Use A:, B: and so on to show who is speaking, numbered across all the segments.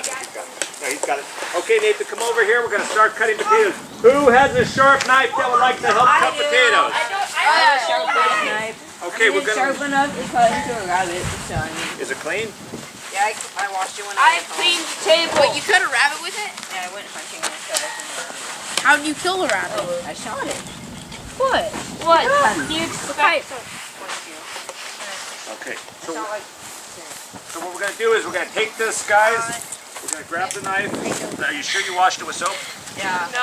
A: got it. No, he's got it. Okay, Nathan, come over here. We're going to start cutting potatoes. Who has a sharp knife that would like to help cut potatoes?
B: I have a sharp knife.
A: Okay, we're going to...
B: sharp enough to cut into a rabbit.
A: Is it clean?
C: Yeah, I washed it when I
B: cleaned the table.
C: Wait, you cut a rabbit with it?
B: Yeah, I went hunting and cut it.
C: How did you kill a rabbit?
B: I shot it.
C: What?
B: What? You expect?
A: Okay. So what we're going to do is we're going to take this, guys. We're going to grab the knife. Are you sure you washed it with soap?
C: Yeah. No.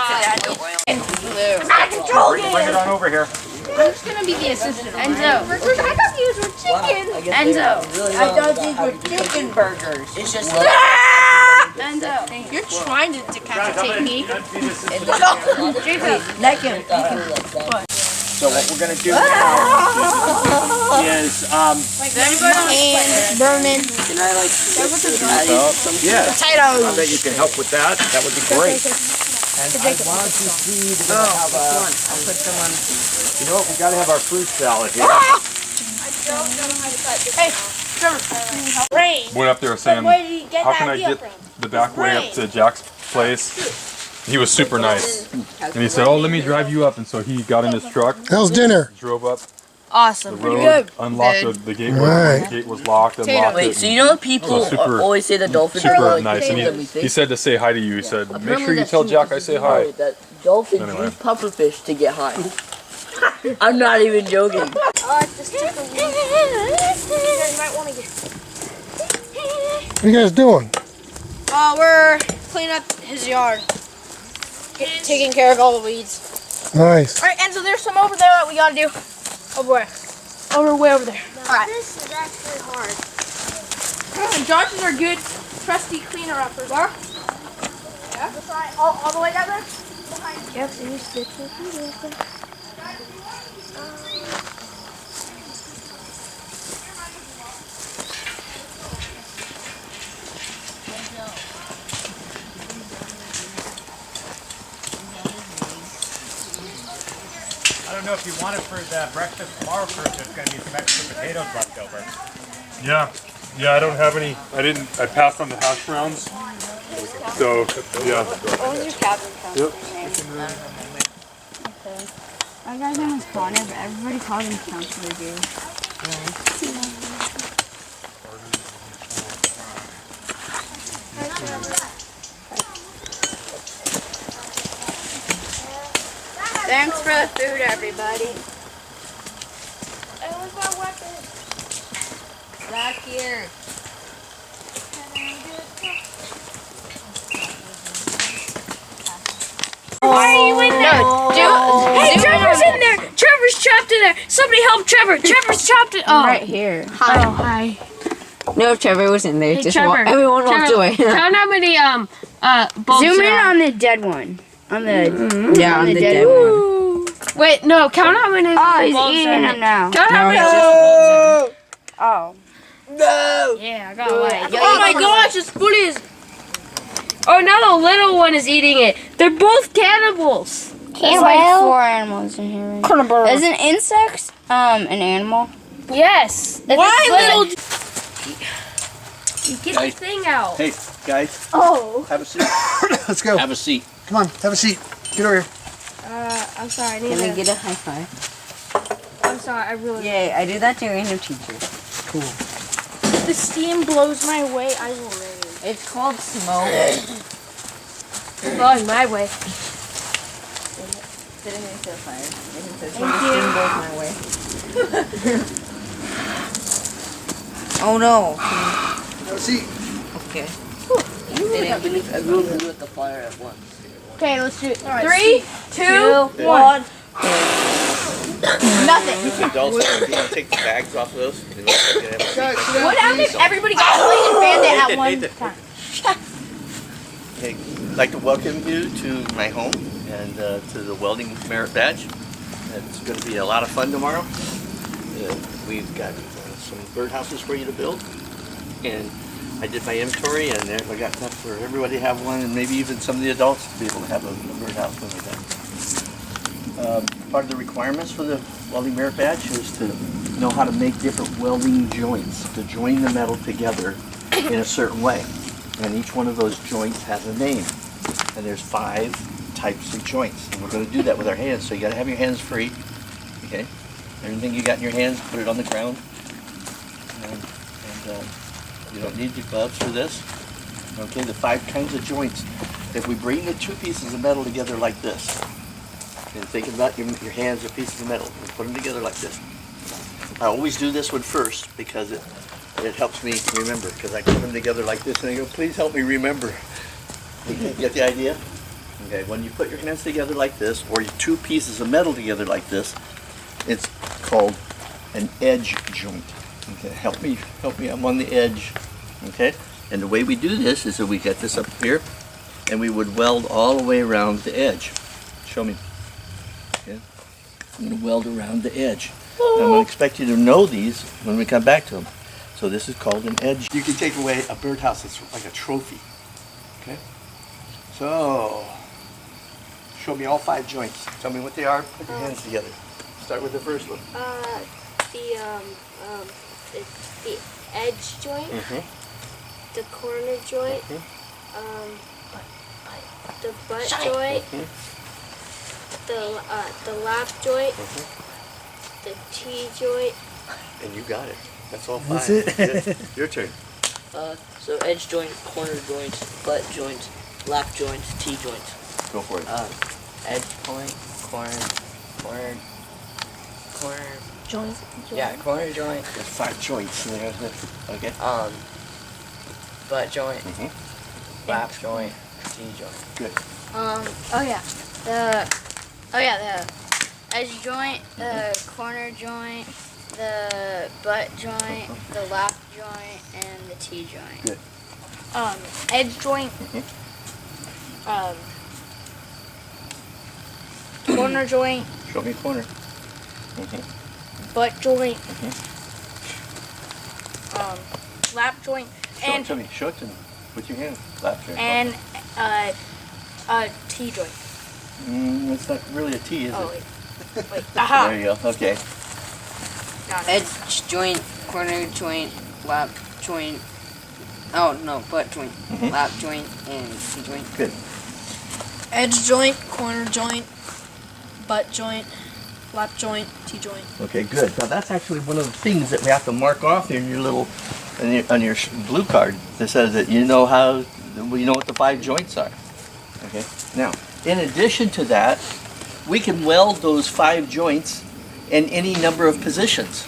A: Bring it on over here.
C: Who's going to be the assistant?
B: Enzo.
C: I thought these were chicken.
B: Enzo.
C: I thought these were chicken burgers.
B: It's just...
C: Enzo. You're trying to decapitate me.
B: Like him.
A: So what we're going to do now is...
C: Hands burning.
A: Can I yeah.
C: Potatoes.
A: I bet you can help with that. That would be great.
D: And I want to see the
B: I'll put some on.
A: You know what? We got to have our fruit salad here.
C: Hey, Trevor. Rain.
E: Went up there saying,
C: Where did he get
E: how
C: that
E: can I
C: idea
E: get
C: from?
E: the back way up to Jack's place? He was super nice. And he said, oh, let me drive you up. And so he got in his truck.
F: How's dinner?
E: Drove up
C: Awesome.
E: the
C: Pretty
E: road,
C: good.
E: unlocked the gate.
F: Right.
E: The gate was locked, unlocked
B: Wait,
E: it.
B: so you know people
E: So super-
B: always say the dolphins are
E: Super
B: like
E: nice. And
B: than we
E: he
B: think?
E: said to say hi to you. He said, make
B: Apparently
E: sure you
B: that's
E: tell
B: true
E: Jack I
B: because
E: say
B: you
E: hi.
B: know that dolphins
E: Anyway.
B: use pufferfish to get high. I'm not even joking.
C: Oh, it's just took a week. You guys might want to get...
F: What are you guys doing?
C: We're cleaning up his yard. Taking care of all the weeds.
F: Nice.
C: Alright, and so there's some over there that we gotta do. Over where? Way over there. Alright. This is actually hard. Josh's are good, trusty cleaner uppers. Are? Yeah? All the way down there? Behind. Yep, and you stick your feet open.
A: I don't know if you want it for the breakfast tomorrow, first. There's going to be some extra potatoes left over.
E: Yeah. Yeah, I don't have any. I passed on the hash browns. So, yeah.
C: What was your cabin count?
E: Yep.
G: My guy's name is Connor, but everybody calls him Counselor Dude.
C: Thanks for the food, everybody. That was my weapon.
B: Back here.
G: Why are you in there? Hey, Trevor's in there! Trevor's trapped in there! Somebody help Trevor! Trevor's trapped in. Oh.
B: Right here.
G: Hi. Oh, hi.
B: No, Trevor was in there.
G: Hey,
B: Just
G: Trevor.
B: everyone walked away.
G: Count how many bulbs Zoom in there are. on the dead one. On the
B: Yeah, on the dead one.
G: Wait, no. Count how many. Oh, he's bulbs eating are in them it. now. Count how many. Oh.
B: No!
G: Yeah, I got away.
C: Oh my gosh, this food is...
G: Oh, now the little one is eating it. They're both cannibals.
H: There's like 4 animals in here. Right? Isn't insects an animal?
G: Yes.
C: Why little...
G: You get the thing out.
D: Hey, guys,
C: Oh.
D: have a seat.
F: Let's go.
D: Have a seat.
F: Come on, have a seat. Get over here.
G: I'm sorry. I need
B: Can we
G: to...
B: get a high five?
G: I'm sorry. I really...
B: Yay, I do that to random teachers.
F: Cool.
G: The steam blows my way. I will rain.
B: It's called smoke.
G: It's blowing my way.
B: Sitting into the fire. The steam blows my way. Oh no.
F: Have a seat.
B: Okay. They didn't believe everyone would do at the fire at once.
G: Okay, let's do it.
C: All right,
G: 3, 2, 1.
C: Nothing.
D: Adults, if you want to take the bags off of those, you can have a seat.
C: What happened if everybody got played and bandit at one time?
D: Hey, I'd like to welcome you to my home and to the Welding Merit Badge. It's going to be a lot of fun tomorrow. We've got some birdhouses for you to build, and I did my inventory, and I got enough for everybody to have one, and maybe even some of the adults to be able to have a birdhouse when we're done. Part of the requirements for the Welding Merit Badge is to know how to make different welding joints, to join the metal together in a certain way. And each one of those joints has a name. And there's 5 types of joints. And we're going to do that with our hands. So you got to have your hands free. Okay? Everything you got in your hands, put it on the ground. And you don't need your gloves for this. Okay, the 5 kinds of joints. If we bring the 2 pieces of metal together like this, and think about your hands are pieces of metal, and put them together like this. I always do this one first because it helps me remember, because I put them together like this and I go, please help me remember. You get the idea? Okay, when you put your hands together like this, or your 2 pieces of metal together like this, it's called an edge joint. Okay, help me, I'm on the edge. Okay, and the way we do this is that we get this up here, and we would weld all the way around the edge. Show me. Okay, I'm going to weld around the edge. And I'm going to expect you to know these when we come back to them. So this is called an edge. You can take away a birdhouse that's like a trophy. Okay, so show me all 5 joints. Tell me what they are. Put your hands together. Start with the first one.
G: The edge joint, the corner joint, the butt joint, the lap joint, the T-joint.
D: And you got it. That's all 5.
F: That's it?
D: Good. Your turn.
B: So edge joint, corner joint, butt joint, lap joint, T-joint.
D: Go for it.
B: Edge point, corner joint. Yeah, corner joint.
D: There's 5 joints in there. Okay.
B: Butt joint, lap joint, T-joint.
D: Good.
H: The edge joint, the corner joint, the butt joint, the lap joint, and the T-joint.
D: Good.
C: Edge joint. Corner joint.
D: Show me a corner.
C: Butt joint. Lap joint.
D: Show it to me. Show it to me. With your hand. Lap joint.
C: And T joint.
D: It's not really a T, is
C: Oh
D: it?
C: wait. Aha.
D: There you go. Okay.
C: Got it.
B: Edge joint, corner joint, lap joint. Oh no, butt joint, lap joint, and T-joint.
D: Good.
C: Edge joint, corner joint, butt joint, lap joint, T-joint.
D: Okay, good. Now that's actually one of the things that we have to mark off in your little, on your blue card that says that you know what the 5 joints are. Okay. Now, in addition to that, we can weld those 5 joints in any number of positions.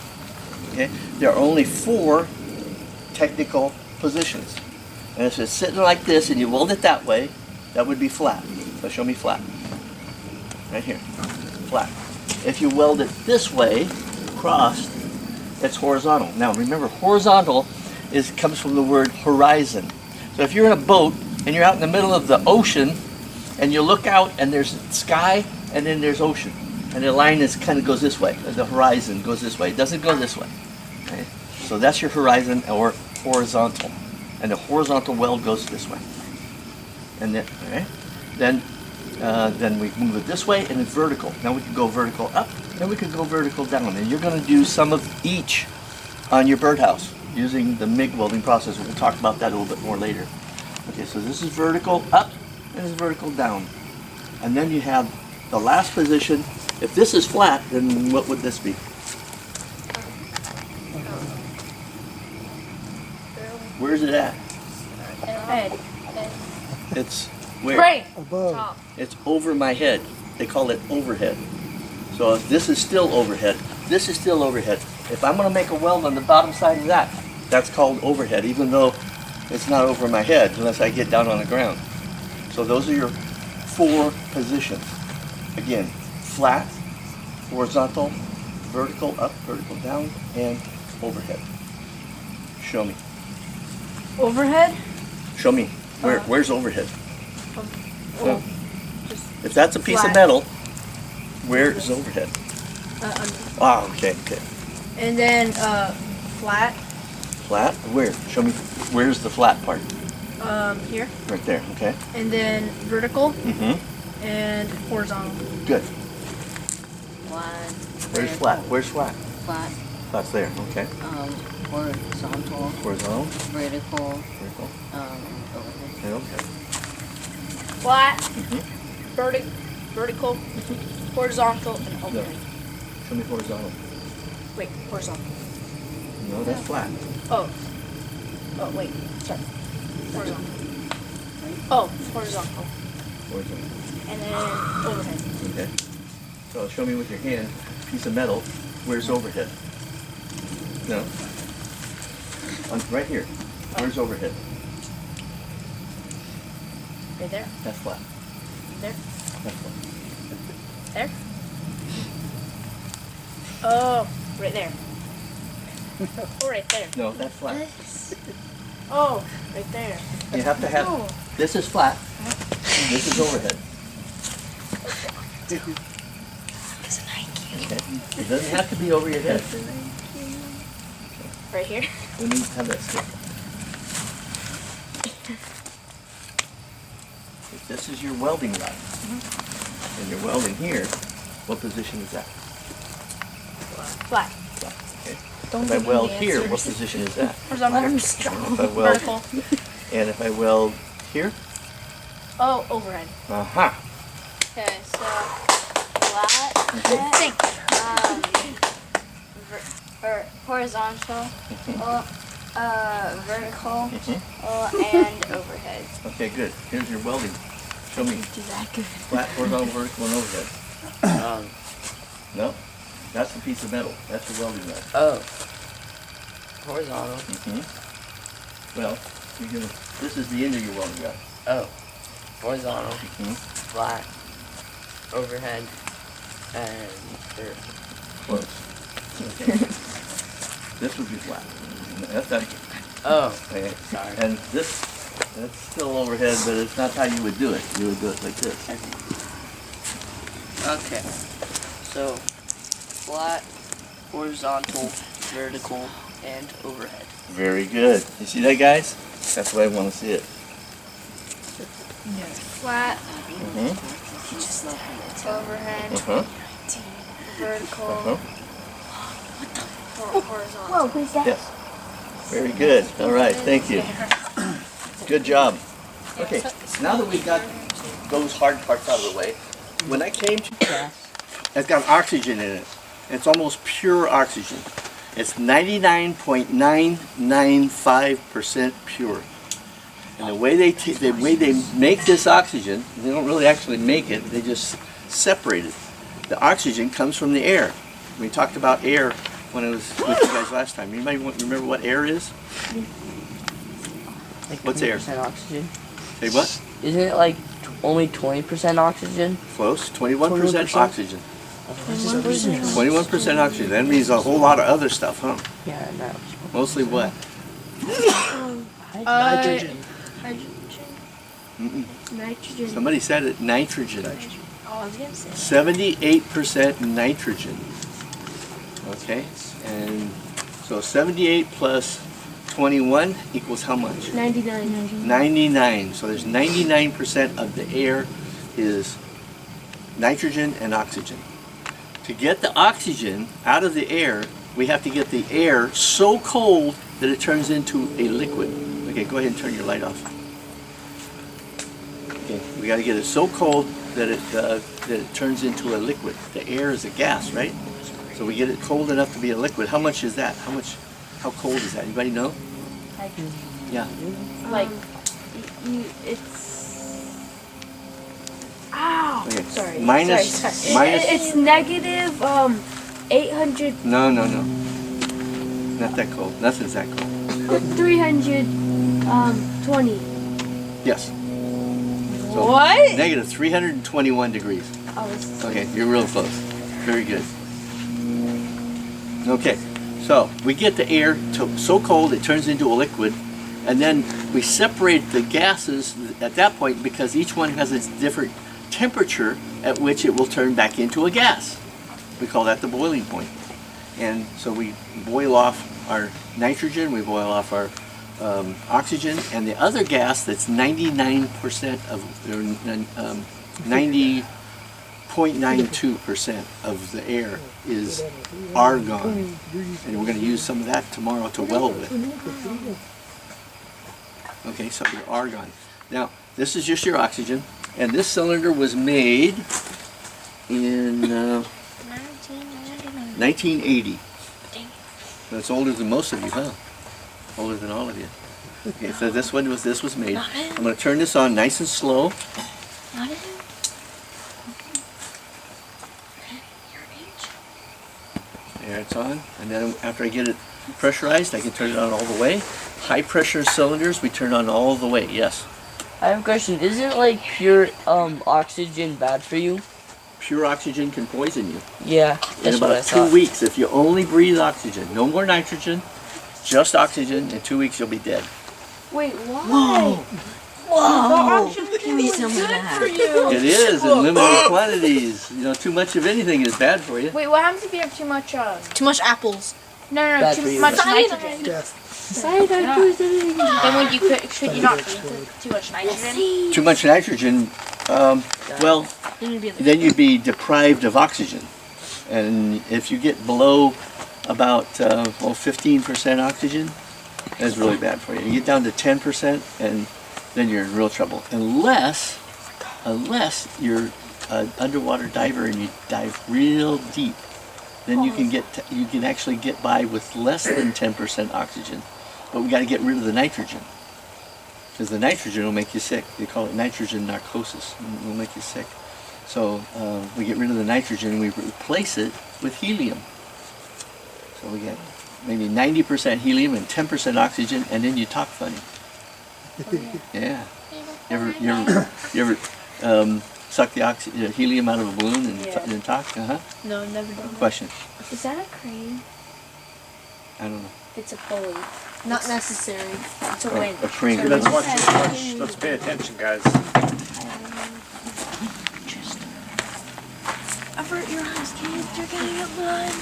D: Okay. There are only 4 technical positions. And if it's sitting like this and you weld it that way, that would be flat. So show me flat. Right here. Flat. If you weld it this way, crossed, it's horizontal. Now remember, horizontal comes from the word horizon. So if you're in a boat and you're out in the middle of the ocean and you look out and there's sky and then there's ocean. And the line kind of goes this way. The horizon goes this way. It doesn't go this way. Okay? So that's your horizon or horizontal. And the horizontal weld goes this way. And then, okay? Then we move it this way and it's vertical. Now we can go vertical up and we can go vertical down. And you're going to do some of each on your birdhouse using the MIG welding process. We'll talk about that a little bit more later. Okay, so this is vertical up and this is vertical down. And then you have the last position. If this is flat, then what would this be? Where's it at?
C: Head.
D: It's where?
C: Brain.
F: Above.
D: It's over my head. They call it overhead. So if this is still overhead, this is still overhead. If I'm going to make a weld on the bottom side of that, that's called overhead, even though it's not over my head unless I get down on the ground. So those are your 4 positions. Again, flat, horizontal, vertical up, vertical down, and overhead. Show me.
C: Overhead.
D: Show me. Where's overhead? So, if that's a piece
C: flat.
D: of metal, where is overhead? Ah, okay.
C: And then flat.
D: Flat? Where? Show me. Where's the flat part?
C: Here.
D: Right there. Okay.
C: And then vertical
D: Mm-hmm.
C: and horizontal.
D: Good.
B: Flat.
D: Where's flat? Where's flat?
B: Flat.
D: Flat's there. Okay.
B: horizontal,
D: Horizontal.
B: vertical,
D: Vertical.
B: overhead.
D: Okay, okay.
C: Flat,
D: Mhm.
C: vertical, horizontal, and
D: No.
C: overhead.
D: Show me horizontal.
C: Wait, horizontal.
D: No, that's flat.
C: Oh, wait, sorry. Horizontal. Oh, horizontal.
D: Horizontal.
C: And then overhead.
D: Okay. So show me with your hand, piece of metal, where's overhead? No. Right here. Where's overhead?
C: Right there.
D: That's flat.
C: There.
D: That's flat.
C: There. Oh, right there. Oh, right there.
D: No, that's flat.
C: Oh, right there.
D: You have to have, this is flat, this is overhead. Okay. It doesn't have to be over your head.
C: Right here.
D: We need to have that stick. If this is your welding rod, and you're welding here, what position is that?
C: Flat.
D: Flat, okay.
C: Don't
D: If I
C: give me
D: weld
C: the
D: here, what
C: answers.
D: position is that?
C: Horizontal.
D: If I weld,
C: Vertical.
D: and if I weld here?
C: Oh, overhead.
D: Aha.
H: Okay, so flat, or horizontal, vertical, and overhead.
D: Okay, good. Here's your welding. Show me.
H: Do that good.
D: Flat, horizontal, vertical, and overhead. No, that's the piece of metal. That's your welding rod.
B: Oh. Horizontal.
D: Well, you're gonna, this is the end of your welding rod.
B: Oh. Horizontal.
D: Mm-hmm.
B: Flat. Overhead. And
D: Close. Okay. This would be flat. That's not.
B: oh.
D: Okay.
B: Sorry.
D: And this, that's still overhead, but it's not how you would do it. You would do it like this.
B: Okay. So flat, horizontal, vertical, and overhead.
D: Very good. You see that, guys? That's the way I want to see it.
H: Flat,
D: Mm-hmm.
H: overhead,
D: Uh-huh.
H: vertical,
D: Uh-huh.
H: horizontal.
D: Yes. Very good. All right. Thank you. Good job. Okay. Now that we've got those hard parts out of the way, when I came to class, it's got oxygen in it. It's almost pure oxygen. It's 99.995% pure. And the way they make this oxygen, they don't really actually make it. They just separate it. The oxygen comes from the air. We talked about air when I was with you guys last time. Anybody remember what air is?
B: Like
D: What's air?
B: 20% oxygen.
D: Say what?
B: Isn't it like only 20% oxygen?
D: Close. 21%
B: 21%?
D: oxygen. 21% oxygen. That means a whole lot of other stuff, huh?
B: Yeah, no.
D: Mostly what?
C: Nitrogen.
D: Mm-mm.
C: Nitrogen.
D: Somebody said it. Nitrogen.
C: Oh, I was gonna say.
D: 78% nitrogen. Okay, and so 78 plus 21 equals how much?
C: 99.
D: 99. So there's 99% of the air is nitrogen and oxygen. To get the oxygen out of the air, we have to get the air so cold that it turns into a liquid. Okay, go ahead and turn your light off. Okay, we got to get it so cold that it turns into a liquid. The air is a gas, right? So we get it cold enough to be a liquid. How much is that? How cold is that? Anybody know? Yeah.
C: Like, it's. Ow!
D: Okay.
C: Sorry.
D: Minus-
C: Sorry.
D: minus-
C: It's negative 800.
D: No. Not that cold. Nothing's that cold.
C: 320.
D: Yes. So
C: What?
D: Negative 321 degrees.
C: Oh, it's
D: Okay, you're real close. Very good. Okay, so we get the air to so cold it turns into a liquid, and then we separate the gases at that point because each one has its different temperature at which it will turn back into a gas. We call that the boiling point. And so we boil off our nitrogen, we boil off our oxygen, and the other gas that's 99% of, 90, 0.92% of the air is argon, and we're going to use some of that tomorrow to weld with. Okay, so your argon. Now, this is just your oxygen, and this cylinder was made in 1980. That's older than most of you, huh? Older than all of you. Okay, so this was made. I'm going to turn this on nice and slow. There it's on, and then after I get it pressurized, I can turn it on all the way. High pressure cylinders, we turn on all the way, yes.
I: I have a question. Isn't like pure oxygen bad for you?
D: Pure oxygen can poison you.
I: Yeah,
D: In
I: that's what I
D: about
I: thought.
D: 2 weeks, if you only breathe oxygen, no more nitrogen, just oxygen, in 2 weeks you'll be dead.
C: Wait, why?
I: Whoa! Give me some of
C: Good
I: that.
C: for you.
D: It is in limited quantities. You know, too much of anything is bad for you.
C: Wait, what happens if you have too much?
G: Too much apples.
C: No,
I: Bad for
C: too
I: you.
C: much nitrogen.
F: Yes.
C: Then would you could you not breathe too much nitrogen?
D: Too much nitrogen, well, then you'd be deprived of oxygen. And if you get below about 15% oxygen, that's really bad for you. You get down to 10%, and then you're in real trouble. Unless you're an underwater diver and you dive real deep, then you can actually get by with less than 10% oxygen. But we got to get rid of the nitrogen, because the nitrogen will make you sick. They call it nitrogen narcosis. It will make you sick. So we get rid of the nitrogen and we replace it with helium. So we get maybe 90% helium and 10% oxygen, and then you talk funny. Yeah. You ever suck the helium out of a balloon and talk?
C: No, never done.
D: Question.
G: Is that a crane?
D: I don't know.
G: It's a pulley. Not necessary. It's a
D: Oh,
G: winch.
D: a crane.
A: Let's watch this watch. Let's pay attention, guys.
G: Avert your eyes, kids. You're gonna get blood.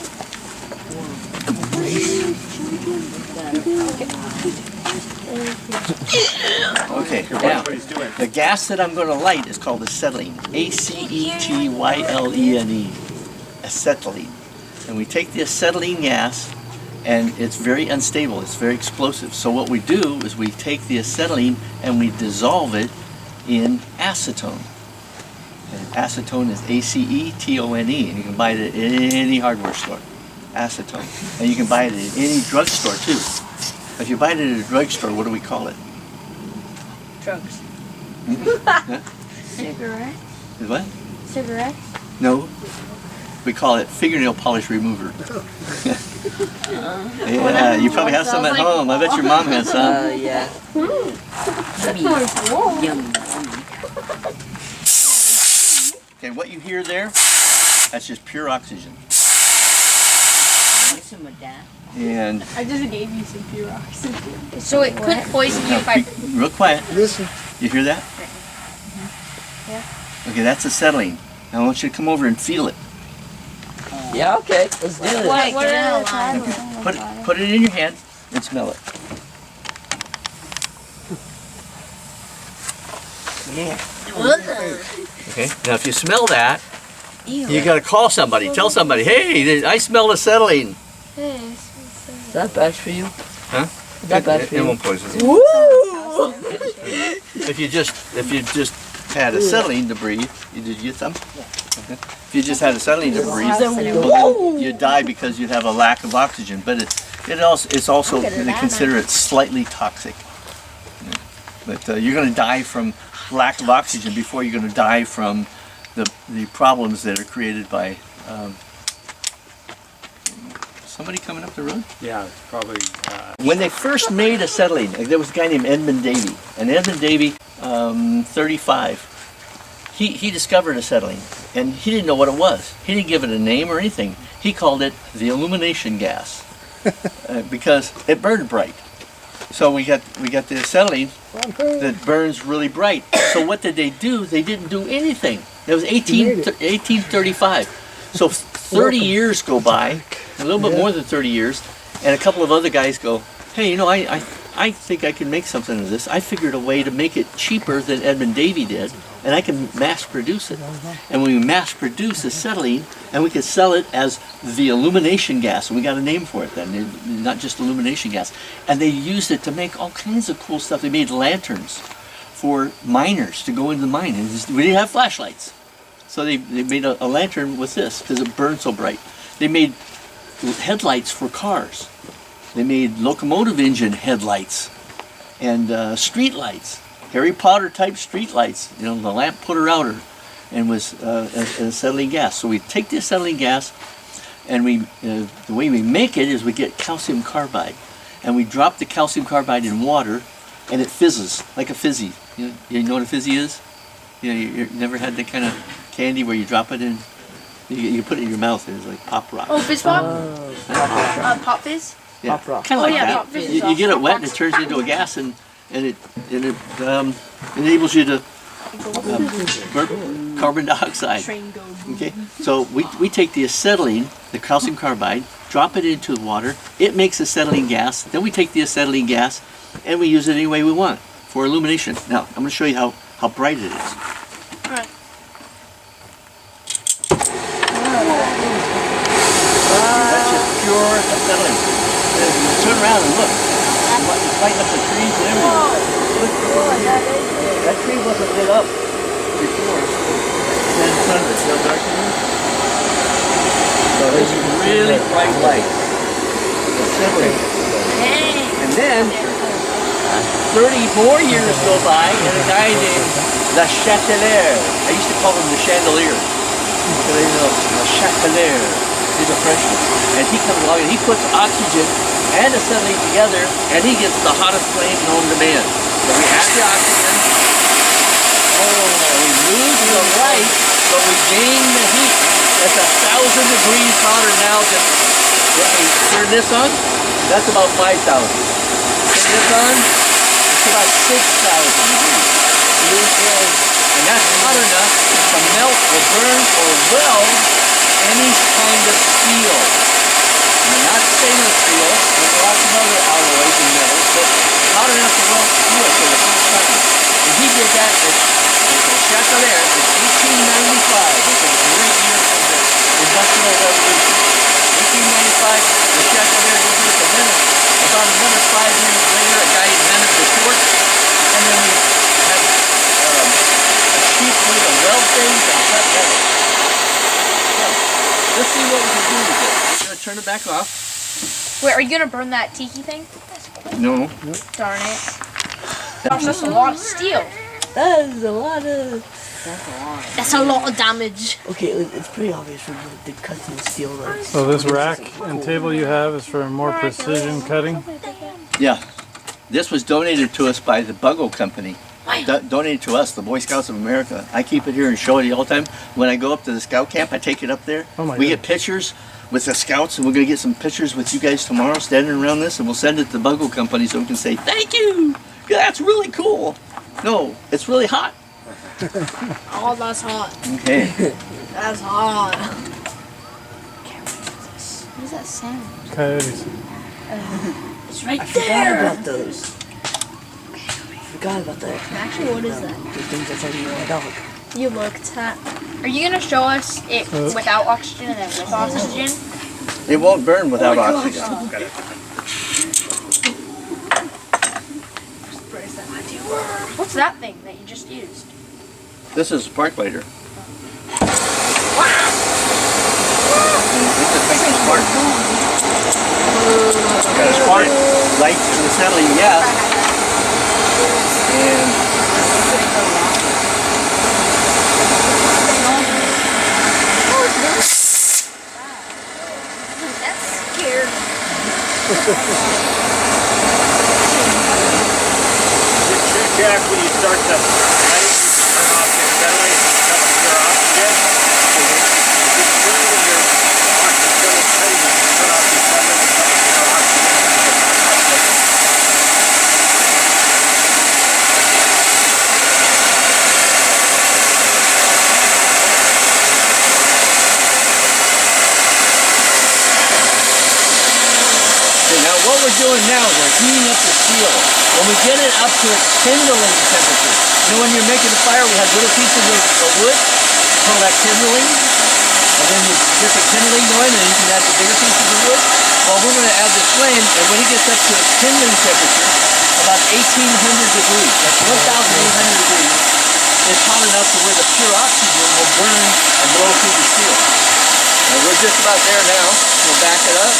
D: Okay,
A: Watch
D: now,
A: what he's doing.
D: the gas that I'm going to light is called acetylene. A-C-E-T-Y-L-E-N-E. Acetylene. And we take the acetylene gas, and it's very unstable. It's very explosive. So what we do is we take the acetylene and we dissolve it in acetone. And acetone is A-C-E-T-O-N-E, and you can buy it at any hardware store. Acetone. And you can buy it at any drugstore too. If you buy it at a drugstore, what do we call it?
G: Drugs.
D: Huh?
G: Cigarette.
D: Is what?
G: Cigarette.
D: No. We call it fingernail polish remover. Yeah, you probably have some at home. I bet your mom has some.
I: Yeah. Yum.
D: Okay, what you hear there, that's just pure oxygen.
I: Some of that.
D: And
C: I just gave you some pure oxygen.
G: So it could poison you if I.
D: real quiet,
F: Listen.
D: you hear that?
C: Yeah.
D: Okay, that's acetylene. Now I want you to come over and feel it.
I: Yeah, okay. Let's do this.
G: What
C: What
G: are
C: are
D: Put it in your hand and smell it.
I: Yeah.
D: Okay, now if you smell that, you gotta call somebody. Tell somebody, hey, I smell acetylene.
I: Is that bad for you?
D: Huh?
I: Is that bad for
D: It
I: you?
D: won't poison you.
I: Woo!
D: If you just had acetylene to breathe, did you get some? Okay. If you just had acetylene to breathe, well, you'd die because you'd have a lack of oxygen. But it's also they consider it slightly toxic. Yeah. But you're going to die from lack of oxygen before you're going to die from the problems that are created by somebody coming up the road.
A: Yeah, it's probably.
D: When they first made acetylene, there was a guy named Edmund Davy. And Edmund Davy, 35, he discovered acetylene. And he didn't know what it was. He didn't give it a name or anything. He called it the illumination gas because it burned bright. So we got the acetylene that burns really bright. So what did they do? They didn't do anything. It was 1835. So 30 years go by, a little bit more than 30 years, and a couple of other guys go, hey, you know, I I think I can make something of this. I figured a way to make it cheaper than Edmund Davy did, and I can mass produce it. And when we mass produce acetylene, and we could sell it as the illumination gas, and we got a name for it then, not just illumination gas. And they used it to make all kinds of cool stuff. They made lanterns for miners to go into the mine, and we didn't have flashlights. So they made a lantern with this, because it burned so bright. They made headlights for cars. They made locomotive engine headlights and street lights, Harry Potter type street lights. You know, the lamp put her outer, and was acetylene gas. So we take the acetylene gas, and the way we make it is we get calcium carbide, and we drop the calcium carbide in water, and it fizzes like a fizzy. You know what a fizzy is? You never had that kind of candy where you drop it in, you put it in your mouth, and it's like pop rock.
C: Oh, fizz pop? Pop fizz?
D: Yeah,
I: Pop rock.
D: kind of like
C: yeah,
D: that.
C: pop fizz
D: You get it wet and it turns into a gas, and it enables you to burn carbon dioxide. Okay, so we take the acetylene, the calcium carbide, drop it into the water. It makes acetylene gas. Then we take the acetylene gas, and we use it any way we want for illumination. Now I'm going to show you how bright it is.
C: Alright.
D: That's just pure acetylene. Turn around and look. It's lighting up the trees and everything. Look over here. That tree wasn't lit up before. Then the sun is still dark in here. So this is really bright light. Acetylene. And then 30 more years go by, and a guy named Le Chatelier. I used to call him the chandelier. So they know Le Chatelier. He's a Frenchman. And he comes along and he puts oxygen and acetylene together, and he gets the hottest flame known to man. So we have the oxygen, and we lose the light, but we gain the heat. It's 1,000 degrees hotter now than when we turn this on. That's about 5,000. Turn this on, it's about 6,000 degrees. And that's hot enough to melt or burn or weld any kind of steel. And not stainless steel, there's lots of other alloys and metals, but hot enough to weld steel for the first time. And he did that at Chatelier in 1895. It was a great year for the Industrial Revolution. 1895, the Chatelier did this, and then about another 5 years later, a guy invented the torch, and then we had a cheap way to weld things and cut metal. Let's see what we can do with it. I'm going to turn it back off.
C: Wait, are you gonna burn that tiki thing?
D: No.
C: Darn it. That's a lot of steel.
I: That is a lot of...
C: That's a lot of damage.
I: Okay, it's pretty obvious from the custom steel lights.
J: So this rack and table you have is for more precision cutting?
D: Yeah. This was donated to us by the Buggle Company. Donated to us, the Boy Scouts of America. I keep it here and show it all the time. When I go up to the scout camp, I take it up there. We get pictures with the scouts, and we're going to get some pictures with you guys tomorrow standing around this, and we'll send it to the Buggle Company so we can say, thank you! Yeah, that's really cool! No, it's really hot.
C: Oh, that's hot.
D: Okay.
C: That's hot. What does that sound?
J: Coyotes.
C: It's right
I: I forgot about those. Forgot about that.
C: Actually, what is that?
I: The things that's already in my dog.
C: You looked at. Are you gonna show us it without oxygen and then with oxygen?
D: It won't burn without oxygen.
C: What's that thing that you just used?
D: This is a spark lighter. It's a big spark. Got a spark, light from the acetylene gas. And
C: That's scared.
A: Jack, when you start to light, you turn off the acetylene and turn up your oxygen. If it's good when your oxygen is tight, you turn off the acetylene and turn up your oxygen.
D: okay, now what we're doing now, we're heating up the
I: steel. When we get it up to its kindling temperature, you know when you're making a fire, we have little pieces of wood, we call that kindling, and then you get the kindling going, and you can add the bigger pieces of wood. Well, we're going to add the flame, and when it gets up to its kindling temperature, about 1800 degrees, that's 1800 degrees, is hot enough to where the pure oxygen will burn and blow through the steel. And we're just about there now. We'll back it up.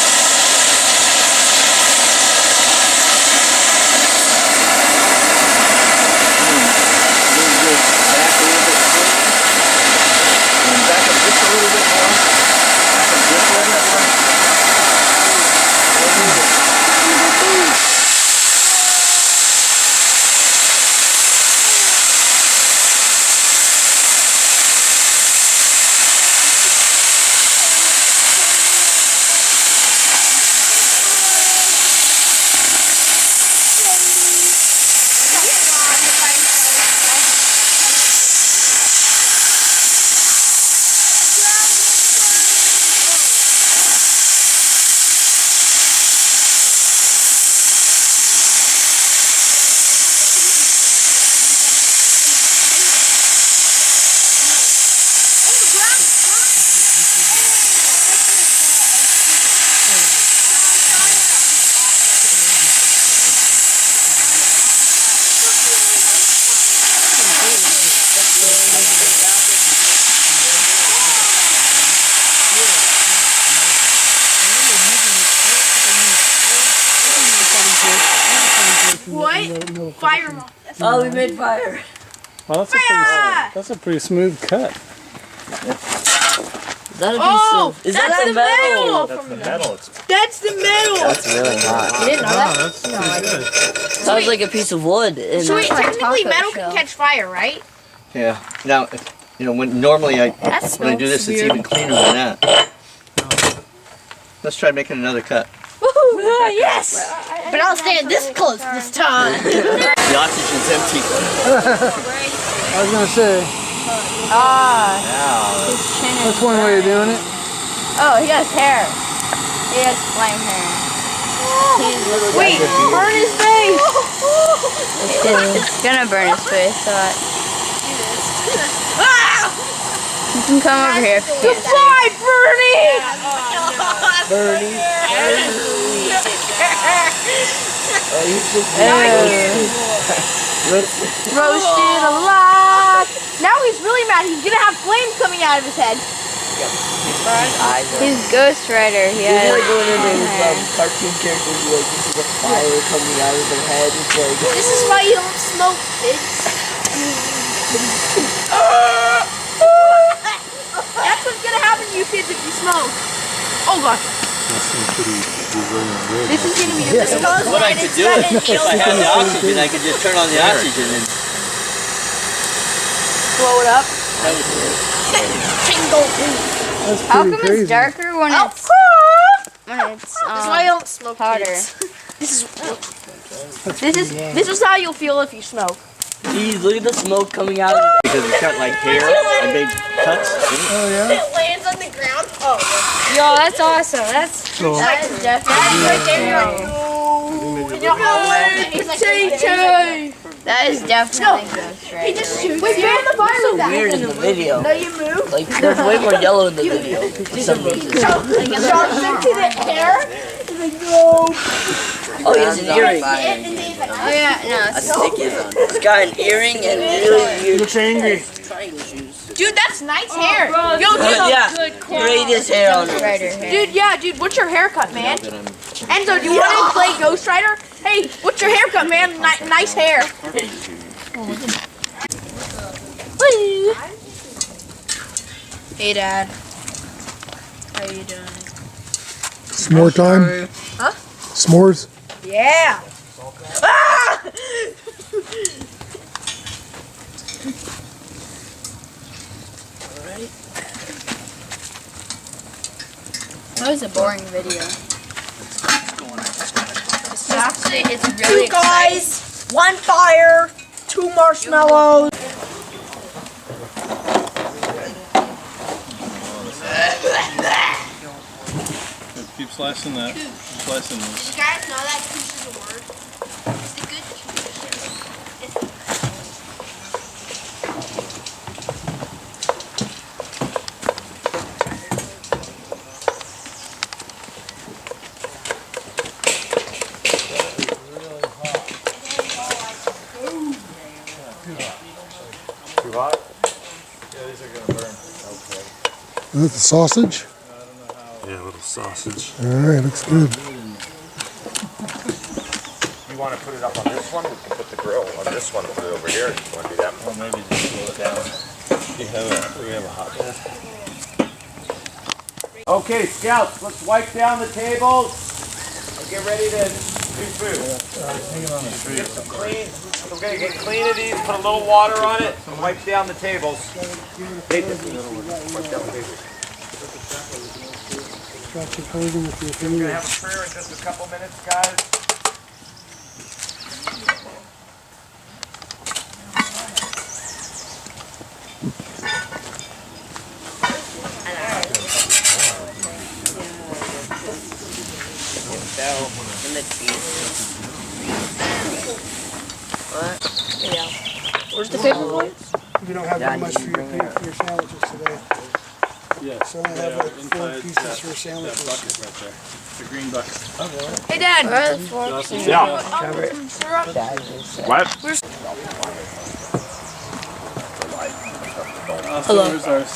I: Back a little bit further. And back up just a little bit more. Back up just a little bit more.
C: What? Fire moth.
I: Oh, we made fire.
J: Well, that's a pretty smooth cut.
I: Is that a piece of? Is that the metal?
A: That's the metal.
C: That's the metal.
I: That's really hot.
C: You didn't know that?
J: That's pretty good.
I: Sounds like a piece of wood. And
C: So wait, technically metal can catch fire, right?
D: Yeah. Now, you know, when normally when I do this, it's even cleaner than that. Let's try making another cut.
C: Yes! But I'll stand this close this time.
D: The oxygen's empty.
F: I was gonna say, that's one way of doing it.
H: Oh, he has hair. He has flame hair.
C: Wait, burn his face!
H: It's gonna burn his face, so you can come over here if you can't see.
C: Goodbye, Bernie! Roasted alive! Now he's really mad. He's gonna have flames coming out of his head.
H: He's Ghost Rider. He
I: He's
H: has
I: like going into his
H: hair.
I: cartoon characters, like this is a fire coming out of their head. It's like
C: This is why you don't smoke, kids. That's what's gonna happen to you kids if you smoke. Oh gosh. This is gonna be
D: What I could do is, if I had the oxygen, I could just turn on the oxygen and
C: blow it up.
D: that would do it.
F: That's
H: How
F: pretty
H: come
F: crazy.
H: it's darker when
C: Oh.
H: it's
C: This is why I don't smoke,
H: hotter?
C: kids. This is how you'll feel if you smoke.
I: geez, look at the smoke coming out of it.
D: Because it's got like hair, I made cuts in it.
F: Oh yeah.
C: It lands on the ground. Oh,
G: Yo, that's awesome. That's
H: That is definitely That is definitely Ghost Rider.
C: wait, you're on the fire with that.
I: Weird in the video.
C: No, you move.
I: Like there's way more yellow in the video for some reason.
C: John's into the hair. He's like, no.
I: Oh, he has an earring.
H: Oh yeah, no,
I: A stick is on. It's got an earring and really weird.
F: Looks angry.
I: Triangle shoes.
C: Dude, that's nice hair. Yo, dude.
I: Yeah, greatest hair on earth.
H: Rider hair.
C: Dude, yeah, dude, what's your haircut, man? Enzo, do you want to play Ghost Rider? Hey, what's your haircut, man? Nice hair. Hey, Dad. How you doing?
F: S'more time?
C: Huh?
F: S'mores?
C: Yeah. Ah!
H: That was a boring video.
C: Actually,
H: It's really
C: two guys, one fire, two marshmallows.
J: Keep slicing that. Keep slicing this.
C: You guys know that couche is a word?
E: too hot? Yeah, these are gonna burn. Okay.
F: Is that the sausage?
E: Yeah, a little sausage.
F: Alright, looks good.
A: You want to put it up on this one? We can put the grill on this one and put it over here. You want to do that?
I: Or maybe just slow it down. We have a hot one.
A: Okay, scouts, let's wipe down the tables and get ready to do food. Get some clean. We're going to get clean of these, put a little water on it, and wipe down the tables. Nathan, wipe down the tables. We're going to have a prayer in just a couple minutes, guys.
B: In the teeth. What? Yeah.
C: Where's the paper plates?
K: You don't have very much for your sandwiches today.
J: Yeah.
K: So I have like 4 pieces for sandwiches.
J: Bucket right there. The green bucket.
C: Hey, Dad.
E: Yeah. What?
C: Hello.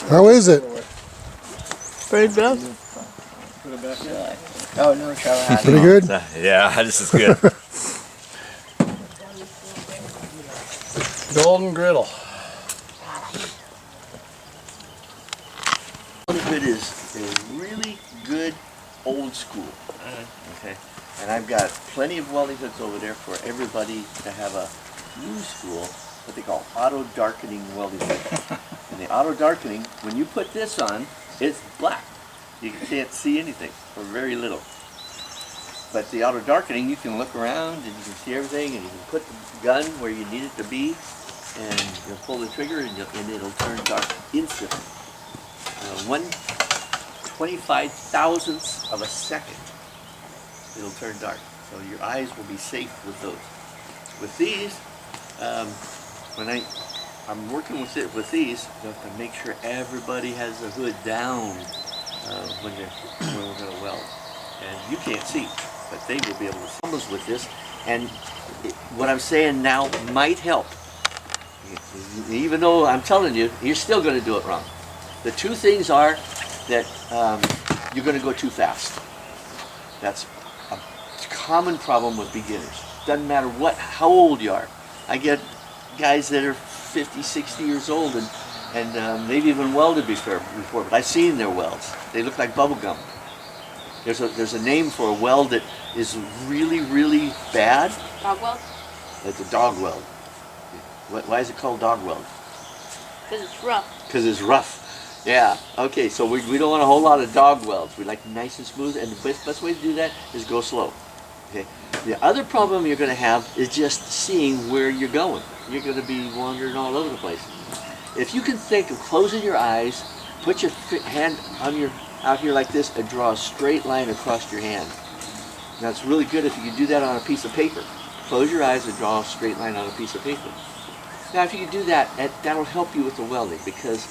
F: How is it?
C: Pretty good.
J: Put it back in.
B: Oh, no, Trevor has
F: Pretty good?
A: Yeah, this is good.
J: Golden griddle.
D: One of it is really good old school. Okay, and I've got plenty of welding hoods over there for everybody to have a new school, what they call auto darkening welding hood. And the auto darkening, when you put this on, it's black. You can't see anything, or very little. But the auto darkening, you can look around and you can see everything, and you can put the gun where you need it to be, and you'll pull the trigger and it'll turn dark instantly. 1/25,000th of a second, it'll turn dark. So your eyes will be safe with those. With these, when I'm working with these, you have to make sure everybody has the hood down when we're going to weld. And you can't see, but they will be able to see with this. And what I'm saying now might help. Even though I'm telling you, you're still going to do it wrong. The two things are that you're going to go too fast. That's a common problem with beginners. Doesn't matter how old you are. I get guys that are 50, 60 years old and they've even welded before, but I've seen their welds. They look like bubble gum. There's a name for a weld that is really, really bad.
G: Dog weld?
D: It's a dog weld. Why is it called dog weld?
G: Because it's rough.
D: Because it's rough. Yeah. Okay, so we don't want a whole lot of dog welds. We like nice and smooth, and the best way to do that is go slow. Okay. The other problem you're going to have is just seeing where you're going. You're going to be wandering all over the place. If you can think of closing your eyes, put your hand on out here like this, and draw a straight line across your hand. Now it's really good if you can do that on a piece of paper. Close your eyes and draw a straight line on a piece of paper. Now if you can do that, that'll help you with the welding, because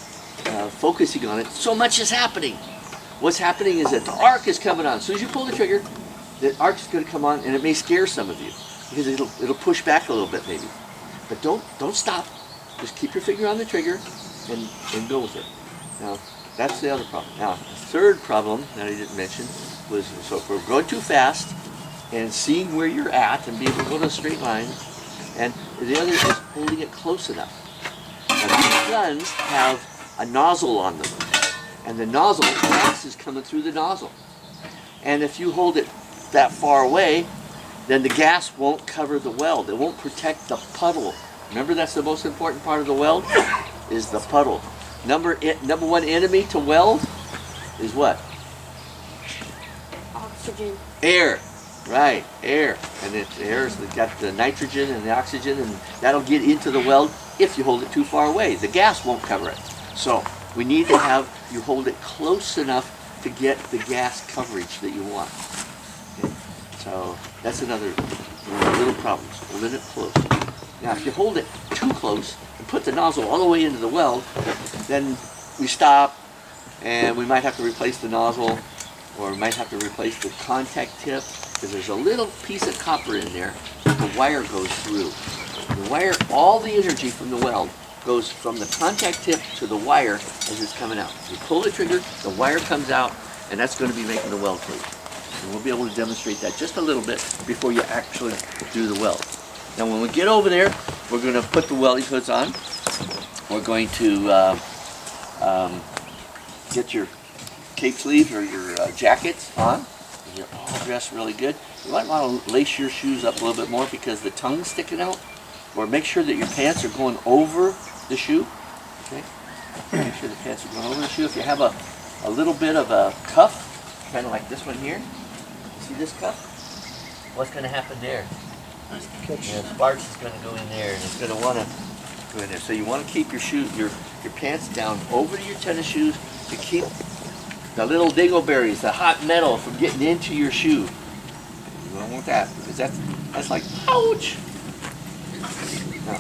D: focusing on it, so much is happening. What's happening is that the arc is coming on. As soon as you pull the trigger, the arc is going to come on, and it may scare some of you because it'll push back a little bit maybe. But don't stop. Just keep your finger on the trigger and go with it. Now that's the other problem. Now the third problem that I didn't mention was, so if we're going too fast and seeing where you're at and being able to go to a straight line, and the other is holding it close enough. Now these guns have a nozzle on them, and the nozzle, gas is coming through the nozzle. And if you hold it that far away, then the gas won't cover the weld. It won't protect the puddle. Remember, that's the most important part of the weld, is the puddle. Number one enemy to weld is what?
G: Oxygen.
D: Air. Right, air. And air's got the nitrogen and the oxygen, and that'll get into the weld if you hold it too far away. The gas won't cover it. So we need to have you hold it close enough to get the gas coverage that you want. Okay? So that's another little problem, holding it close. Now if you hold it too close and put the nozzle all the way into the weld, then we stop and we might have to replace the nozzle, or we might have to replace the contact tip, because there's a little piece of copper in there that the wire goes through. The wire, all the energy from the weld
I: goes from the contact tip to the wire as it's coming out. You pull the trigger, the wire comes out, and that's going to be making the weld for you. And we'll be able to demonstrate that just a little bit before you actually do the weld. Now when we get over there, we're going to put the welding hoods on. We're going to get your cape sleeves or your jackets on. You're all dressed really good. You might want to lace your shoes up a little bit more because the tongue's sticking out. Or make sure that your pants are going over the shoe. Okay? Make sure the pants are going over the shoe. If you have a little bit of a cuff, kind of like this one here, see this cuff? What's going to happen there? Yeah, sparks is going to go in there, and it's going to want to go in there. So you want to keep your pants down over your tennis shoes to keep the little dingleberries, the hot metal, from getting into your shoe. You don't want that because that's like ouch. Now,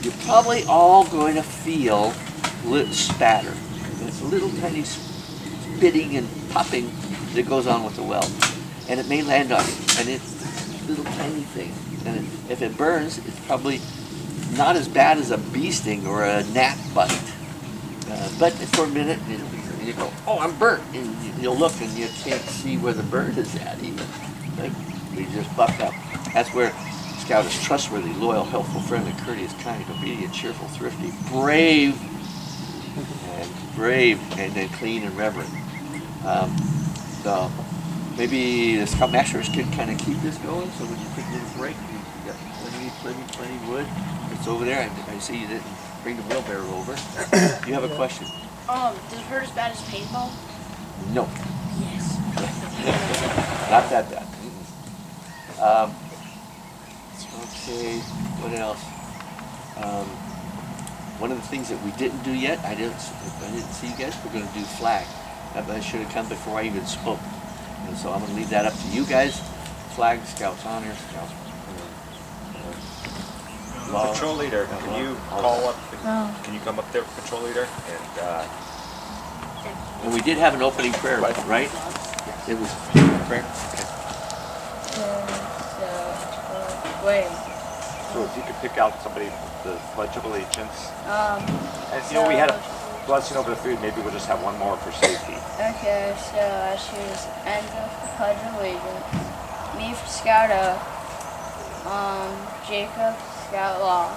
I: you're probably all going to feel little spatter. It's a little tiny spitting and popping that goes on with the weld, and it may land on you, and it's a little tiny thing. And if it burns, it's probably not as bad as a bee sting or a gnat bite. But for a minute, and you go, oh, I'm burnt. And you'll look and you can't see where the burn is at even. Like, you just bucked up. That's where Scout is trustworthy, loyal, helpful, friendly, courteous, kind, obedient, cheerful, thrifty, brave, and then clean and reverent. So maybe the Scoutmasters can kind of keep this going. So when you take a little break, you got plenty wood. It's over there. I see you didn't bring the wheelbarrow over. You have a question?
C: Does it hurt as bad as paintball?
I: No.
C: Yes.
I: Not that bad. Okay, what else? One of the things that we didn't do yet, I didn't see you guys, we're going to do flag. That should have come before I even spoke. And so I'm going to leave that up to you guys. Flag, Scouts honor, Scouts.
L: Patrol leader, can you call up? Can you come up there, patrol leader?
I: And we did have an opening prayer, right? It was prayer.
H: Wait.
L: So if you could pick out somebody, the Pledge of Allegiance. And we had a blessing over the food. Maybe we'll just have one more for safety.
H: Okay, so I choose end of the Pledge of Allegiance. Me for Scout O. Jacob, Scout Law.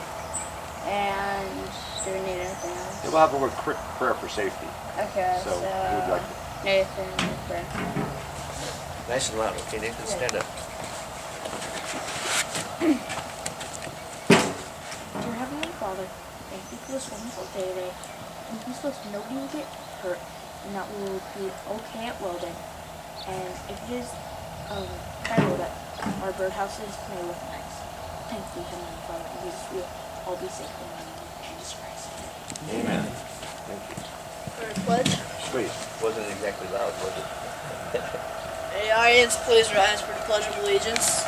H: And do we need anything else?
L: We'll have a word prayer for safety.
H: Okay,
L: so who would like
H: Nathan, prayer.
I: Nice and loud, okay, Nathan, stand up.
C: Dear Heavenly Father, thank you for this wonderful day today. And please let nobody will get hurt, and that we will be okay at Welding. And if it is vital that our birdhouses may look nice. Thank you, Heavenly Father, because we will all be safe in the name of Jesus Christ.
I: Amen. Thank you.
C: For a pledge.
I: Sweet. Wasn't exactly loud, was it?
C: Hey, audience, please rise for the Pledge of Allegiance.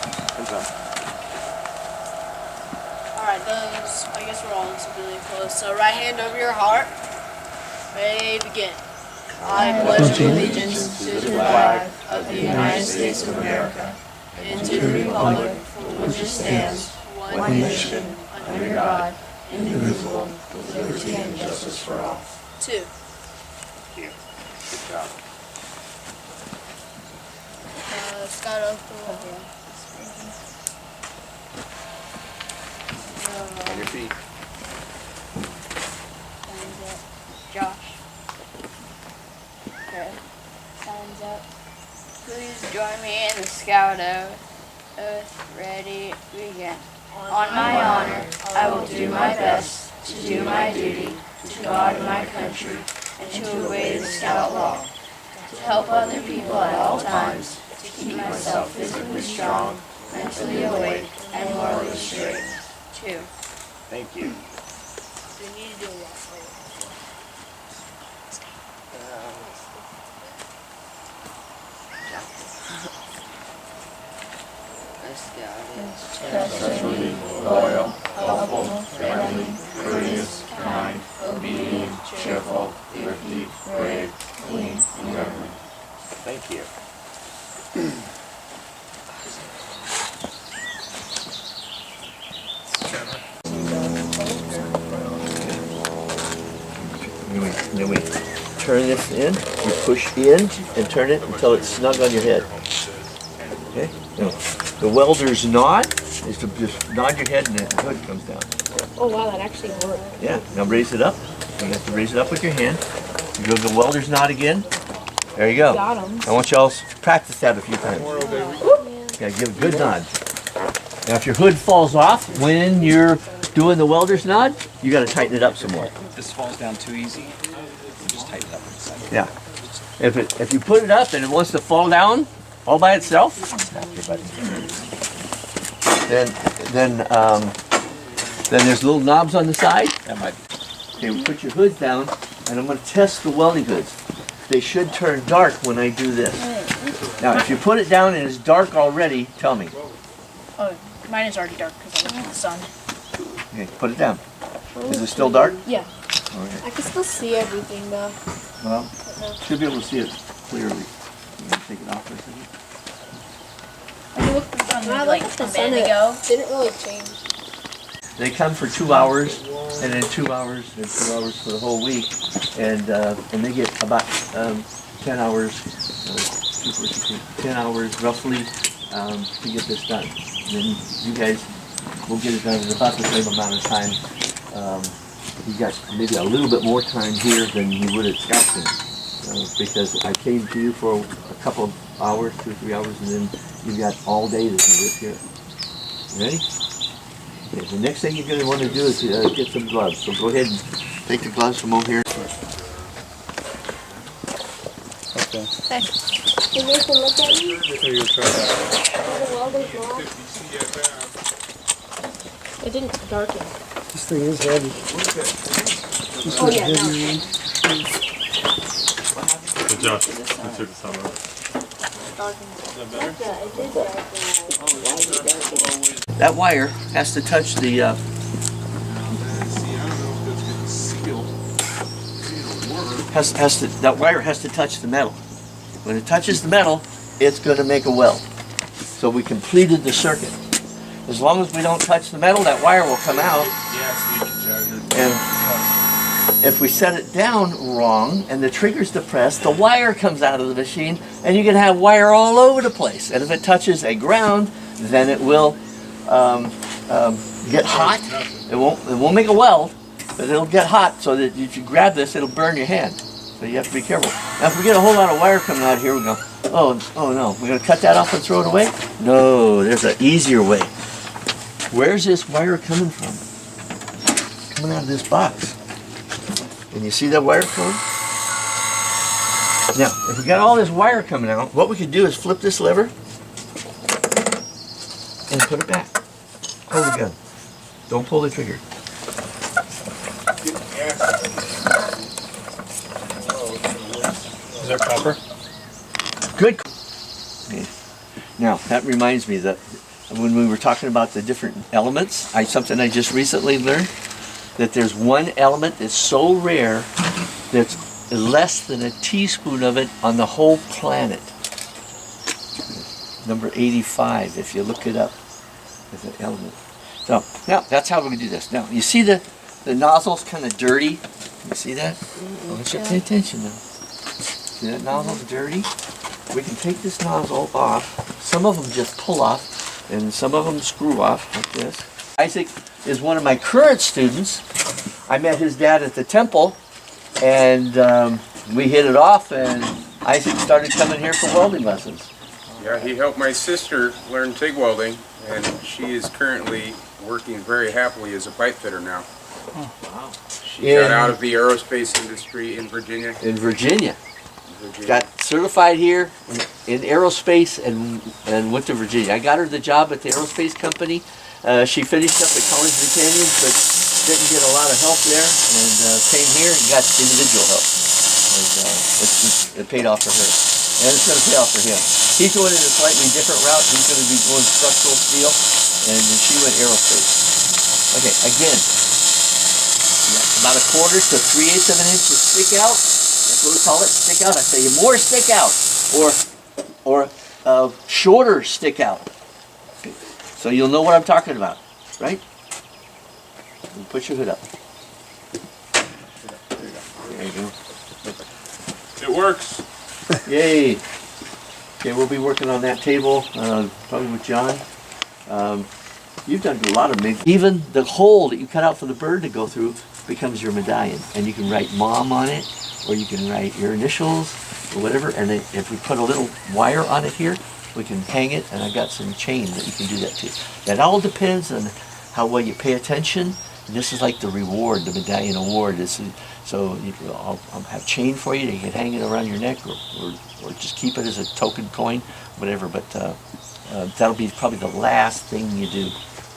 C: Alright, those, I guess we're all really close. So right hand over your heart. Ready, begin. I pledge allegiance to the flag of the United States of America and to the republic for which it stands, one nation, under God, indivisible, with liberty and justice for all. 2.
L: Thank you. Good job.
H: Scott Oakley.
I: On your feet.
H: Signs up. Josh. Okay. Signs up. Please join me in the Scout oath. Ready, begin. On my honor, I will do my best to do my duty to God and my country and to obey the Scout law. To help other people at all times. To keep myself physically strong, mentally awake, and morally straight. 2.
L: Thank you.
C: We need to do a lot.
E: Trustworthy, loyal, helpful, friendly, courteous, kind, obedient, cheerful, thrifty, brave, clean, and reverent.
L: Thank you.
D: And then we turn this in, you push in and turn it until it's snug on your head. Okay? Now, the welder's nod is to just nod your head and the hood comes down.
C: Oh wow, that actually worked.
D: Yeah, now raise it up. You have to raise it up with your hand. You go to the welder's nod again. There you go.
C: Got 'em.
D: I want y'all to practice that a few times. Yeah, give a good nod. Now if your hood falls off when you're doing the welder's nod, you got to tighten it up some more.
M: If this falls down too easy, just tighten it up inside.
D: Yeah. If you put it up and it wants to fall down all by itself, then there's little knobs on the side.
M: That might be.
D: Okay, we put your hood down, and I'm going to test the welding hoods. They should turn dark when I do this. Now, if you put it down and it's dark already, tell me.
C: Oh, mine is already dark because I look at the sun.
D: Okay, put it down. Is it still dark?
C: Yeah.
D: All right.
C: I can still see everything though.
D: Well, should be able to see it clearly. I'm going to take it off for a second.
C: I looked at the sun
H: When I
C: like
H: looked at the
C: a
H: sun,
C: minute
H: it
C: ago.
H: didn't really change.
D: They come for 2 hours, and then 2 hours, and 2 hours for the whole week, and they get about 10 hours, 10 hours roughly to get this done. And then you guys will get it done in about the same amount of time. You got maybe a little bit more time here than you would at Compton, because I came to you for a couple of hours, 2 or 3 hours, and then you got all day to do this here. You ready? Okay, the next thing you're going to want to do is get some gloves. So go ahead and take the gloves from over here.
M: Okay.
H: Hey, can you can look at me?
M: Here, you'll try that.
H: The welder's not.
C: It didn't darken.
K: This thing is heavy. This
C: Oh
K: is
C: yeah,
K: heavy
C: no.
K: one.
E: Good job. You took the summer.
D: That wire has to touch the that wire has to touch the metal. When it touches the metal, it's going to make a weld. So we completed the circuit. As long as we don't touch the metal, that wire will come out. And if we set it down wrong and the trigger's depressed, the wire comes out of the machine and you can have wire all over the place. And if it touches a ground, then it will get hot. It won't make a weld, but it'll get hot so that if you grab this, it'll burn your hand. So you have to be careful. Now if we get a whole lot of wire coming out here, we go, oh no, we're going to cut that off and throw it away? No, there's an easier way. Where's this wire coming from? Coming out of this box. And you see that wire cord? Now, if we got all this wire coming out, what we could do is flip this lever and put it back. Hold the gun. Don't pull the trigger.
M: Is there copper?
D: Good. Okay. Now, that reminds me that when we were talking about the different elements, something I just recently learned, that there's one element that's so rare that's less than a teaspoon of it on the whole planet. Number 85, if you look it up, as an element. So, now, that's how we're going to do this. Now, you see the nozzle's kind of dirty? You see that? I want you to pay attention now. See that nozzle's dirty? We can take this nozzle off. Some of them just pull off, and some of them screw off like this. Isaac is one of my current students. I met his dad at the temple, and we hit it off, and Isaac started coming here for welding lessons.
N: Yeah, he helped my sister learn TIG welding, and she is currently working very happily as a pipe fitter now.
D: Wow.
N: She got out of the aerospace industry in Virginia.
D: In Virginia. Got certified here in aerospace and went to Virginia. I got her the job at the aerospace company. She finished up at College of the Canyons, but didn't get a lot of help there, and came here and got individual help. And it paid off for her. And it's going to pay off for him. He's going in a slightly different route. He's going to be going structural steel, and she went aerospace. Okay, again, about 1/4 to 3/8 of an inch to stick out. That's what we call it, stick out. I say more stick out, or shorter stick out. Okay. So you'll know what I'm talking about, right? And put your hood up. There you go.
E: It works.
D: Yay. Okay, we'll be working on that table, probably with John. You've done a lot of MIG. Even the hole that you cut out for the bird to go through becomes your medallion. And you can write mom on it, or you can write your initials, or whatever. And then if we put a little wire on it here, we can hang it, and I've got some chain that you can do that too. That all depends on how well you pay attention. And this is like the reward, the medallion award. So I'll have chain for you. You can hang it around your neck, or just keep it as a token coin, whatever. But that'll be probably the last thing you do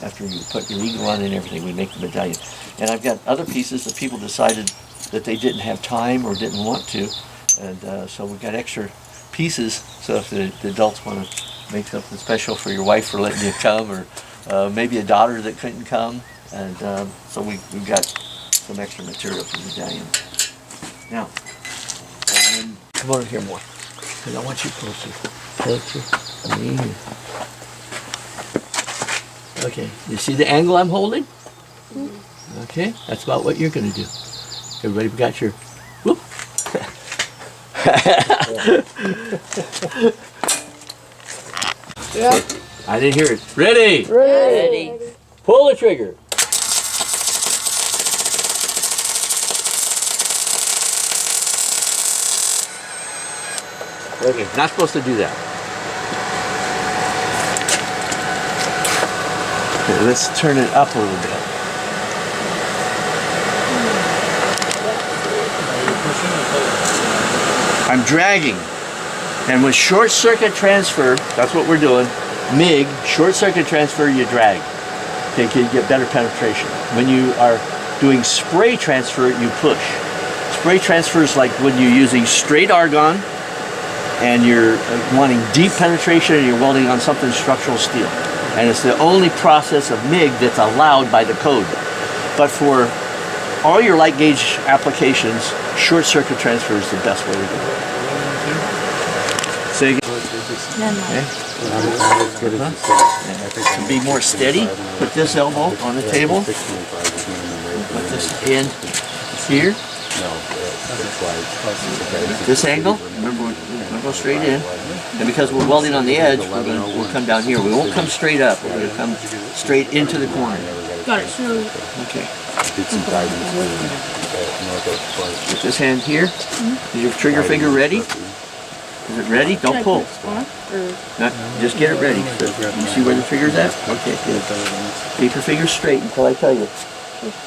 D: after you put your eagle on and everything. We make the medallion. And I've got other pieces that people decided that they didn't have time or didn't want to, and so we've got extra pieces. So if the adults want to make something special for your wife for letting you come, or maybe a daughter that couldn't come, and so we've got some extra material for the medallion. Now, come over here more, because I want you closer. Okay, you see the angle I'm holding? Okay, that's about what you're going to do. Everybody got your, whoop.
C: Yeah.
D: I didn't hear it. Ready?
C: Ready.
D: Pull the trigger. Okay, not supposed to do that. Okay, let's turn it up a little bit. I'm dragging. And with short circuit transfer, that's what we're doing. MIG, short circuit transfer, you drag. Okay, you get better penetration. When you are doing spray transfer, you push. Spray transfer is like when you're using straight argon and you're wanting deep penetration and you're welding on something structural steel. And it's the only process of MIG that's allowed by the code. But for all your light gauge applications, short circuit transfer is the best way to do it. Say again. Okay. To be more steady, put this elbow on the table. Put this in here. This angle, remember, we're going to go straight in. And because we're welding on the edge, we'll come down here. We won't come straight up. We're going to come straight into the corner.
C: Got it. So,
D: okay. Put this hand here. Is your trigger finger ready? Is it ready? Don't pull. Not, just get it ready. So you see where the trigger's at? Okay, good. Keep your fingers straight until I tell you.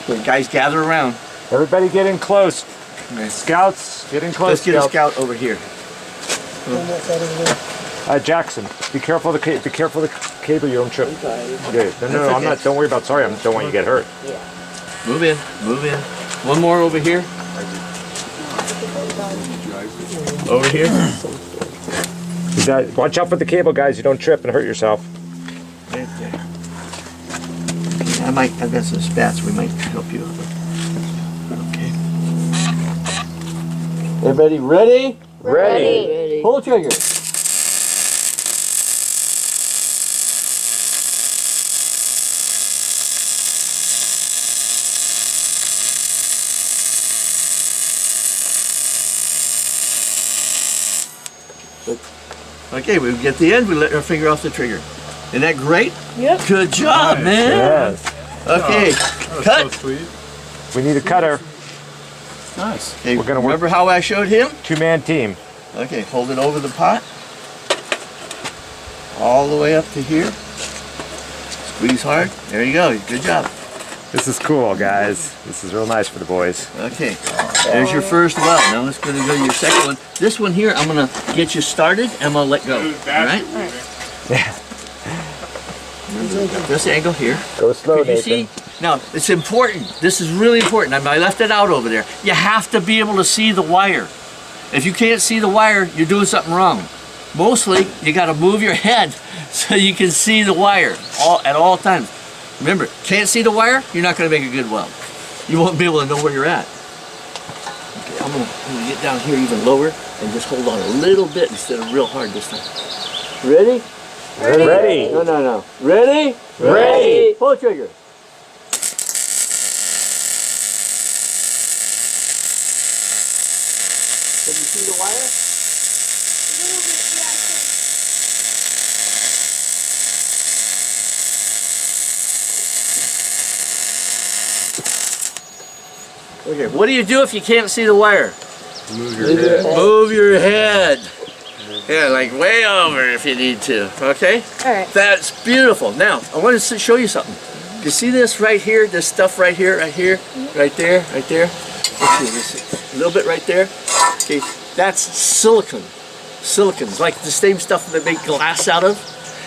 D: Okay, guys, gather around.
L: Everybody get in close.
D: Okay.
L: Scouts, get in close.
D: Let's get a scout over here.
L: Jackson, be careful of the cable. You don't trip. Okay. No, I'm not. Don't worry about. Sorry, I don't want you to get hurt.
D: Move in. Move in. One more over here. Over here.
L: Watch out for the cable, guys. You don't trip and hurt yourself.
D: Right there. Okay, I've got some spats we might help you with. Okay. Everybody ready?
L: Ready.
D: Pull the trigger. Okay, we get the end, we let our finger off the trigger. Isn't that great?
C: Yep.
D: Good job,
E: Nice.
D: man.
L: Yes.
D: Okay, cut.
E: So sweet.
L: We need a cutter.
E: Nice.
D: Okay,
L: We're gonna work-
D: remember how I showed him?
L: Two-man team.
D: Okay, hold it over the pot. All the way up to here. Squeeze hard. There you go. Good job.
L: This is cool, guys. This is real nice for the boys.
D: Okay, there's your first weld. Now let's go to your second one. This one here, I'm gonna get you started and I'm gonna let go. All right?
L: Yeah.
D: This angle here.
L: Go slow,
D: You
L: Nathan.
D: see? Now, it's important. This is really important. I left it out over there. You have to be able to see the wire. If you can't see the wire, you're doing something wrong. Mostly, you got to move your head so you can see the wire at all times. Remember, can't see the wire, you're not going to make a good weld. You won't be able to know where you're at. Okay, I'm gonna get down here even lower and just hold on a little bit instead of real hard this time. Ready?
L: Ready.
D: No. Ready?
L: Ready.
D: Pull the trigger.
I: Can you see the wire? Okay, what do you do if you can't see the wire?
E: Move your head.
I: Move your head. Yeah, like way over if you need to, okay?
C: Alright.
I: That's beautiful. Now, I want to show you something. You see this right here, this stuff right here, right there, right there? Let's see, this, a little bit right there. Okay, that's silicon. Silicon, it's like the same stuff they make glass out of.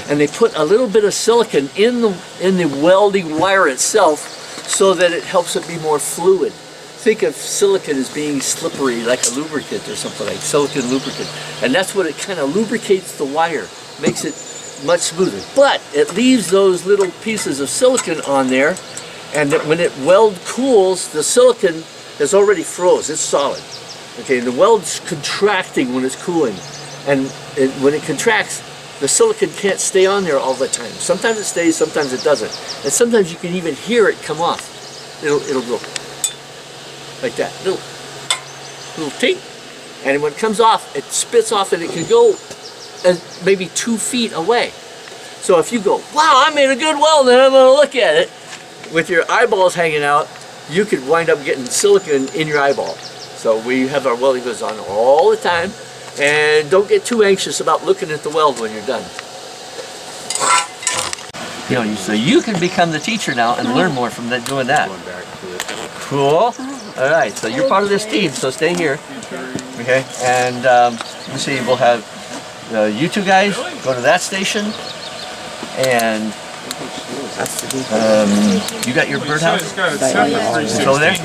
I: And they put a little bit of silicon in the welding wire itself so that it helps it be more fluid. Think of silicon as being slippery, like a lubricant or something, like silicon lubricant. And that's what it kind of lubricates the wire, makes it much smoother. But it leaves those little pieces of silicon on there, and that when it weld cools, the silicon is already froze, it's solid. Okay, and the weld's contracting when it's cooling. And when it contracts, the silicon can't stay on there all the time. Sometimes it stays, sometimes it doesn't. And sometimes you can even hear it come off. It'll go like that, little tink. And when it comes off, it spits off and it can go maybe 2 feet away. So if you go, wow, I made a good weld and I'm gonna look at it, with your eyeballs hanging out, you could wind up getting silicon in your eyeball. So we have our welding goods on all the time, and don't get too anxious about looking at the weld when you're done. You know, so you can become the teacher now and learn more from doing that. Cool. All right, so you're part of this team, so stay here. Okay, and you see, we'll have you two guys go to that station, and you got your birdhouse? It's over there?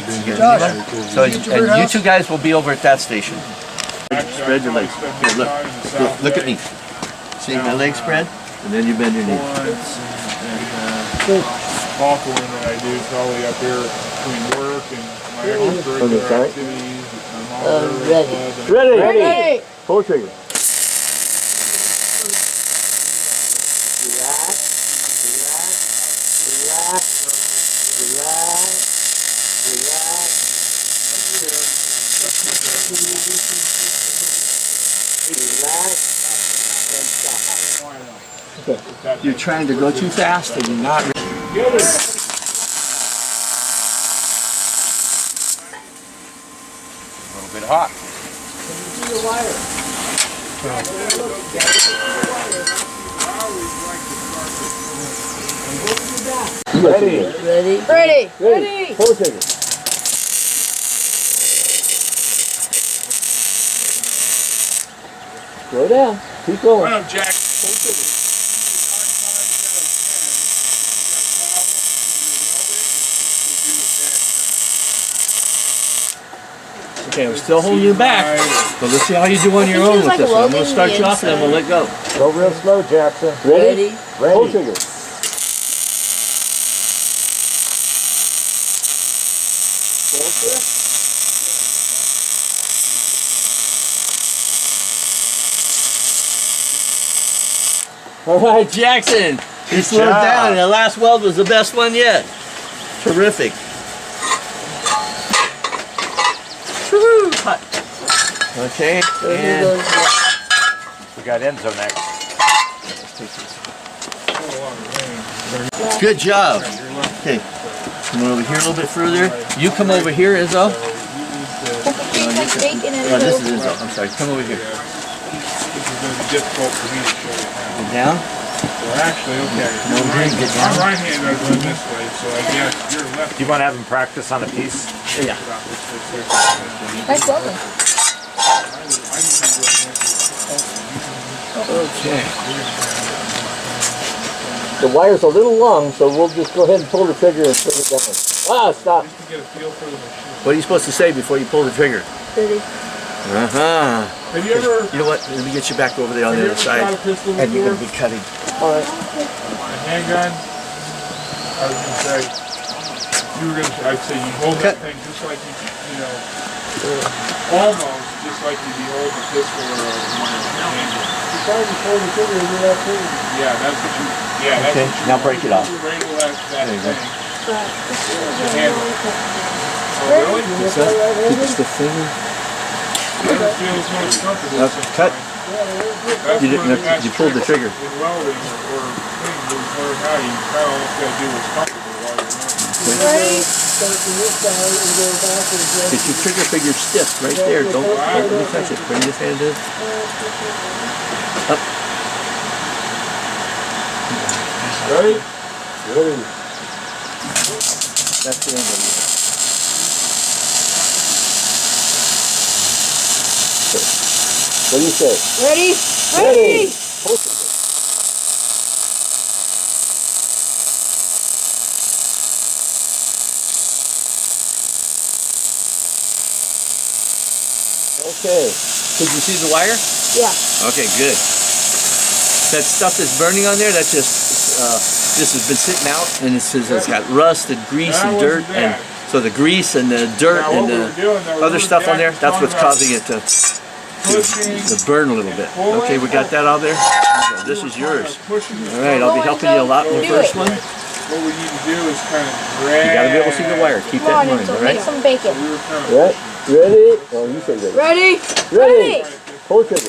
I: So and you two guys will be over at that station. Spread your legs. Here, look at me. See my legs spread? And then you bend your knee.
O: Awful one that I do probably up here between work and my extracurricular activities.
I: Ready. Pull trigger. Okay. You're trying to go too fast and you're not ready.
L: A little bit hot.
C: Ready.
I: Pull trigger. Slow down. Keep going.
O: Run up, Jack.
I: Okay, I'm still holding you back. So let's see how you do on your own with this one. I'm going to start you off and then we'll let go.
K: Go real slow, Jackson.
I: Ready? Pull trigger. All right, Jackson. You slowed down. The last weld was the best one yet. Terrific. Okay, and
L: We got Enzo next.
I: good job. Okay, come over here a little bit further. You come over here, Enzo. No, this is Enzo. I'm sorry. Come over here.
O: This is going to be difficult for me to show you.
I: Go down.
O: Well, actually, okay.
I: Come over here and get down.
O: My right hand I run this way, so I guess your left.
L: Do you want to have him practice on a piece?
I: Yeah.
C: Nice welding.
I: Okay. The wire's a little long, so we'll just go ahead and pull the trigger and put it down. Ah, stop. What are you supposed to say before you pull the trigger?
C: Ready.
I: Uh-huh.
O: Have you ever...
I: You know what? Let me get you back over there on the other side. And you're going to be cutting. All right.
O: A handgun, I was going to say, I'd say you hold that thing just like you know, almost just like you'd be holding a pistol or a handgun.
K: You probably pull the trigger and do that too.
O: Yeah, that's what you, that's
I: okay,
O: what you
I: now break it off.
O: Wrangle that
I: There you go.
O: thing. The handle. Oh, really?
I: What's that? Keep the finger.
O: feels most comfortable.
I: Cut.
O: That's
I: You didn't.
O: one of the
I: You pulled the trigger.
O: In welding or things we learn how you kind of almost got to do what's comfortable while you're learning.
I: Get your trigger finger stiff right there. Don't you touch it. Bring this hand in. Up.
O: Ready?
K: Ready.
I: That's the end of it.
K: What do you say?
C: Ready?
K: Ready.
I: Okay. Could you see the wire?
C: Yeah.
I: Okay, good. That stuff that's burning on there, that's just has been sitting out, and it's got rust and grease and dirt, and so the grease and the dirt and the other stuff on there, that's what's causing it to burn a little bit. Okay, we got that out there. Okay, this is yours. All right, I'll be helping you a lot in the first one.
O: What we need to do is kind of grab.
I: You got to be able to see the wire. Keep that in mind, all right?
C: Make some bacon.
K: Ready? Oh, you say ready.
C: Ready?
K: Ready. Pull trigger.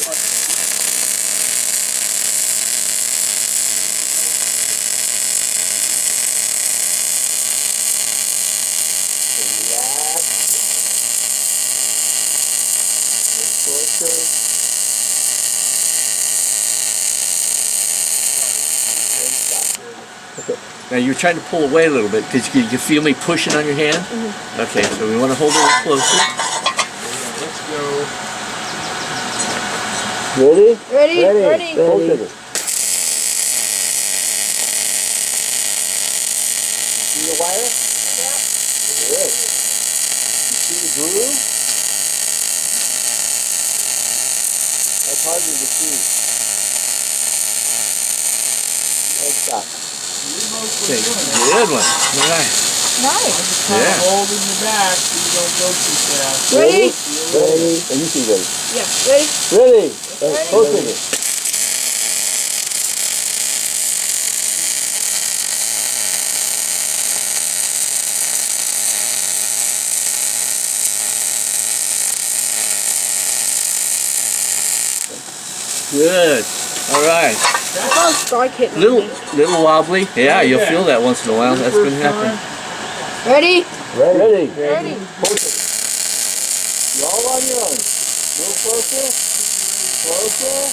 I: Okay. Now you're trying to pull away a little bit because you feel me pushing on your hand? Mm-hmm. Okay, so we want to hold it a little closer.
O: Let's go.
K: Ready?
C: Ready? Ready.
K: Pull trigger. See the wire? Yeah. Good. You see the groove? That's harder to see. Let's stop.
I: Okay, good one. All right.
C: Nice.
I: Yeah.
O: Hold in the back so you don't go too fast.
C: Ready?
K: Ready. And you see ready.
C: Yeah. Ready?
K: Ready. Pull trigger.
I: Good. All right.
C: That sounds strike hitting.
I: Little wobbly. Yeah, you'll feel that once in a while. That's been happening.
C: Ready?
K: Ready.
C: Ready.
K: Pull trigger. You're all on your own. A little closer. Closer.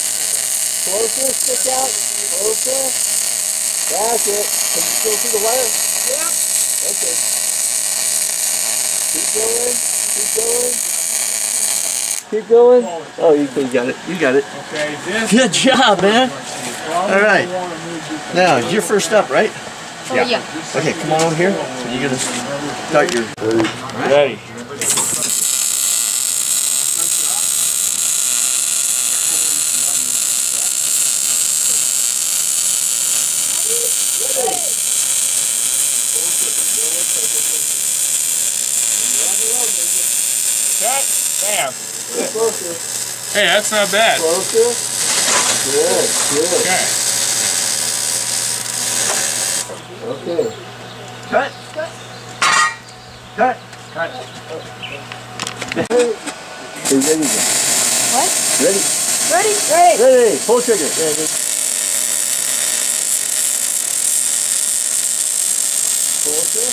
K: Closer. Stick out. Closer. That's it. Can you still see the wire? Yeah. Okay. Keep going. Keep going. Keep going.
I: Oh, you got it. You got it.
O: Okay, this
I: Good job, man. All right. Now, you're first up, right?
C: Yeah.
I: Okay, come on over here. So you're going to start your...
O: ready. Bam. Hey, that's not bad.
K: Closer. Good. Good.
O: Okay.
K: Okay.
I: Cut. Cut. Cut.
K: Are you ready then?
C: What?
K: Ready.
C: Ready? Ready.
K: Ready. Pull trigger. Ready. Closer.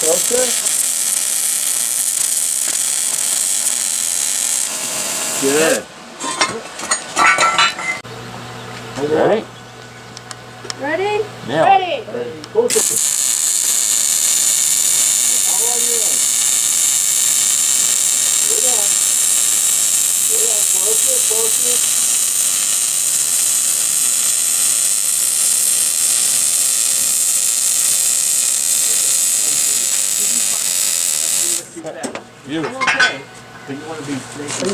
K: Closer.
I: Good.
O: Ready?
C: Ready?
O: Yeah.
C: Ready.
K: Pull trigger. All on your own. Go down. Go down. Closer. Closer.
O: Beautiful.
K: Are you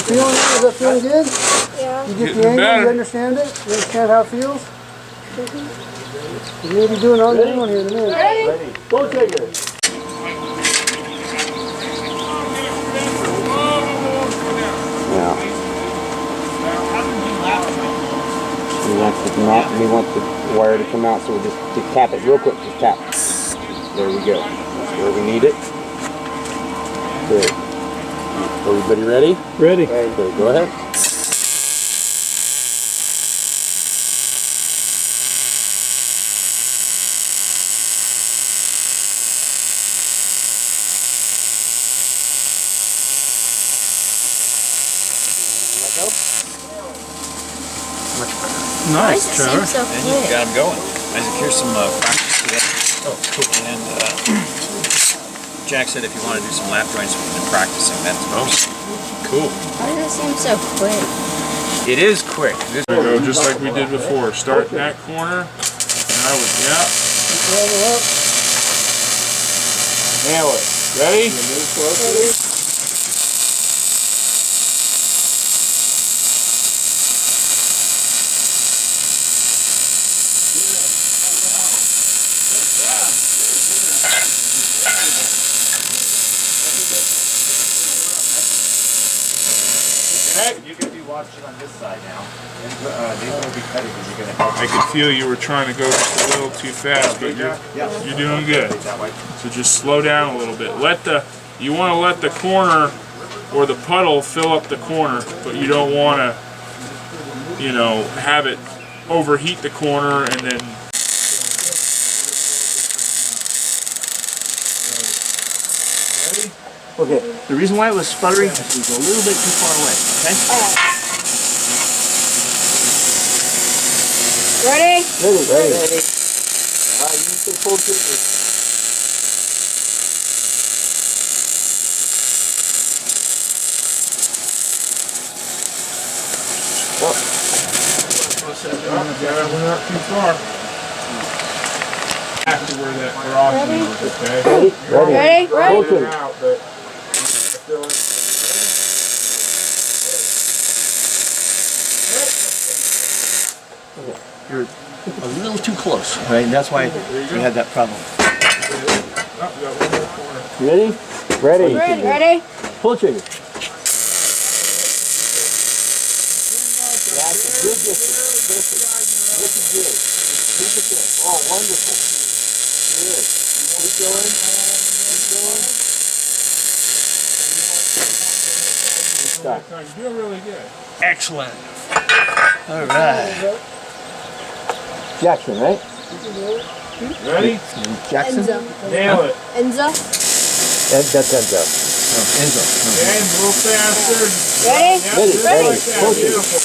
K: feeling it? Is that feeling good?
C: Yeah.
K: You get
O: Getting
K: the angle,
O: better.
K: you understand it? You understand how it feels? You're going to be doing all your one here in a minute.
C: Ready?
K: Pull trigger. Now. We want the wire to come out, so we'll just tap it real quick. Just tap. There we go. That's where we need it. Okay. Everybody ready?
J: Ready.
K: Okay, go ahead.
J: Nice, Trevor.
G: So
M: And you got him going. Isaac, here's some practice today. Oh, cool. And Jack said if you want to do some lap joints, we've been practicing. That's cool.
G: Why does it seem so quick?
M: It is quick.
O: There we go, just like we did before. Start in that corner. And I would, yeah. Nail it. Ready?
L: You're going to be watching on this side now. And Nathan will be cutting because you're going to help.
O: I could feel you were trying to go just a little too fast, but you're doing good. So just slow down a little bit. You want to let the corner or the puddle fill up the corner, but you don't want to, you know, have it overheat the corner and then.
I: Okay, the reason why it was sputtering is we go a little bit too far away, okay?
C: Ready?
K: Ready. You can pull trigger.
O: Yeah, we're not too far. Back to where that crossing was, okay?
C: Ready?
O: Pull it out, but feel it.
I: You're a little too close, right? And that's why we had that problem.
K: Ready? Ready.
C: Ready?
K: Pull trigger. Oh, wonderful. Good. Keep going. Keep going.
O: You're doing really good.
I: Excellent. All right.
K: Jackson, right?
O: Ready?
K: Jackson?
O: Nail it.
C: Enzo.
K: That's Enzo.
I: Enzo.
O: And a little faster.
C: Ready?
O: Yep,
K: Ready.
O: just
K: Ready.
O: like that.
K: Pull it.
O: Beautiful.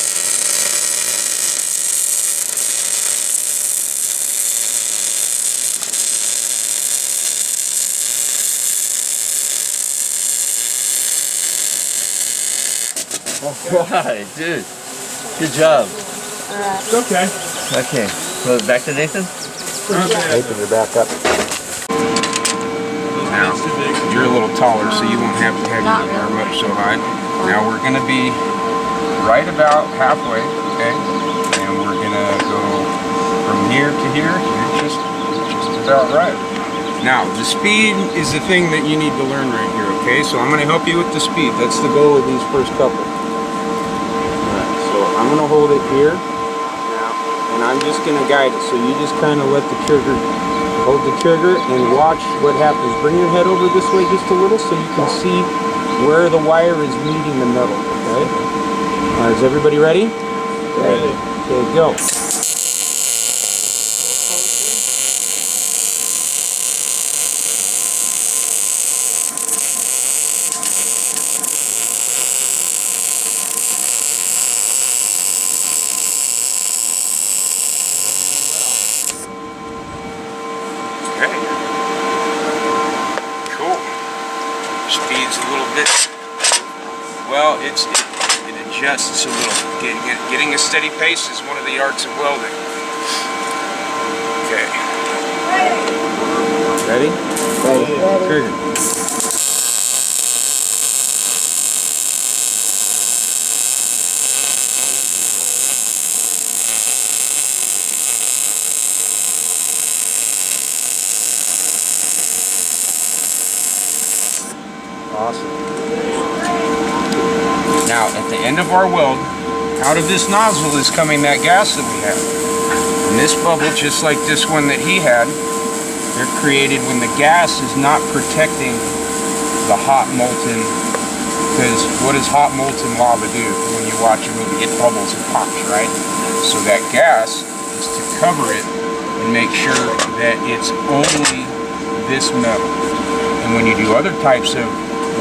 I: Alright, dude. Good job.
O: It's okay.
I: Okay. So back to Nathan?
K: Nathan, you're back up.
N: Now, you're a little taller, so you won't have to have your arm up so high. Now we're going to be right about halfway, okay? And we're going to go from here to here. You're just about right. Now, the speed is the thing that you need to learn right here, okay? So I'm going to help you with the speed. That's the goal of these first couple. Alright, so I'm going to hold it here. And I'm just going to guide it. So you just kind of let the trigger, hold the trigger and watch what happens. Bring your head over this way just a little so you can see where the wire is meeting the metal, okay? Alright, is everybody ready? Ready. Okay, go. Speed's a little bit, well, it adjusts a little. Getting a steady pace is one of the arts of welding. Okay. Ready? Ready. Trigger. Awesome. Now, at the end of our weld, out of this nozzle is coming that gas that we have. And this bubble, just like this one that he had, they're created when the gas is not protecting the hot molten, because what does hot molten lava do when you watch a movie? It bubbles and pops, right? So that gas is to cover it and make sure that it's only this metal. And when you do other types of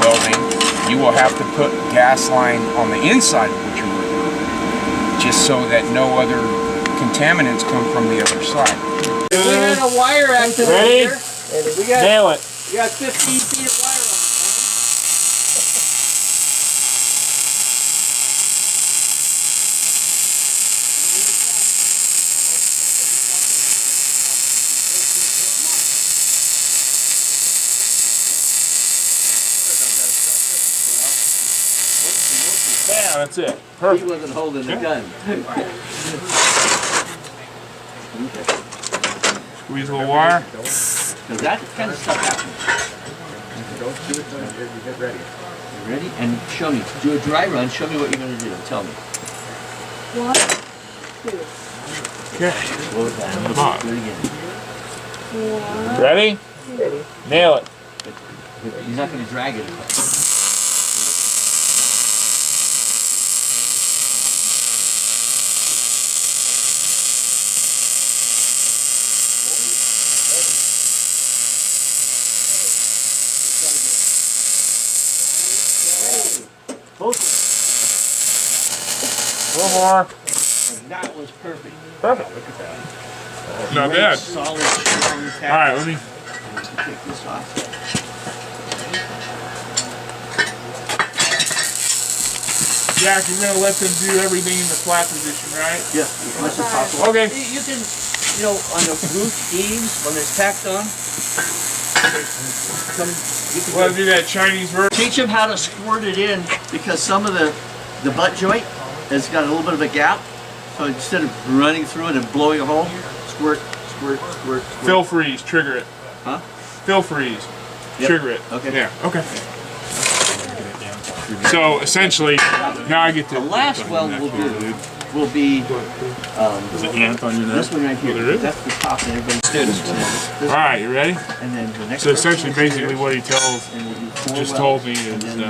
N: welding, you will have to put gas line on the inside of what you're working with, just so that no other contaminants come from the other side.
I: We had a wire accident
O: Ready?
I: here. We got,
O: Nail it.
I: we got 15 feet of wire on
O: Bam, that's it.
I: He
O: Perfect.
I: wasn't holding the gun.
O: Squeeze a little wire.
I: Because that kind of stuff happens. You ready? And show me. Do a dry run. Show me what you're going to do. Tell me.
C: 1, 2.
O: Okay.
I: Slow it down.
O: Come on.
I: Do it again.
C: 1,
O: Ready? Nail it.
I: He's not going to drag it.
O: A little more.
I: And that was perfect.
O: Perfect. Look at that. Not bad.
I: Solid, strong attack.
O: All right, let me.
I: Take this off.
O: Jack, you're gonna let them do everything in the flat position, right?
I: Yeah, as much as possible.
O: Okay.
I: You can, you know, on the roof eaves, when it's tacked on, you can
O: Want to do that Chinese version?
I: teach them how to squirt it in, because some of the butt joint has got a little bit of a gap. So instead of running through it and blowing a hole, squirt, squirt, squirt, squirt.
O: Fill freeze, trigger it.
I: Huh?
O: Fill freeze,
I: Yep.
O: trigger it.
I: Okay.
O: Yeah. Okay. So essentially, now I get to.
I: The last weld we'll do will be
O: There's an ant on your neck.
I: this one right here.
O: Oh, there is?
I: That's the top that everybody's students.
O: All right, you ready?
I: And then the next
O: So essentially, basically, what he
I: and we'll do 4
O: just
I: welds.
O: told me is
I: And then,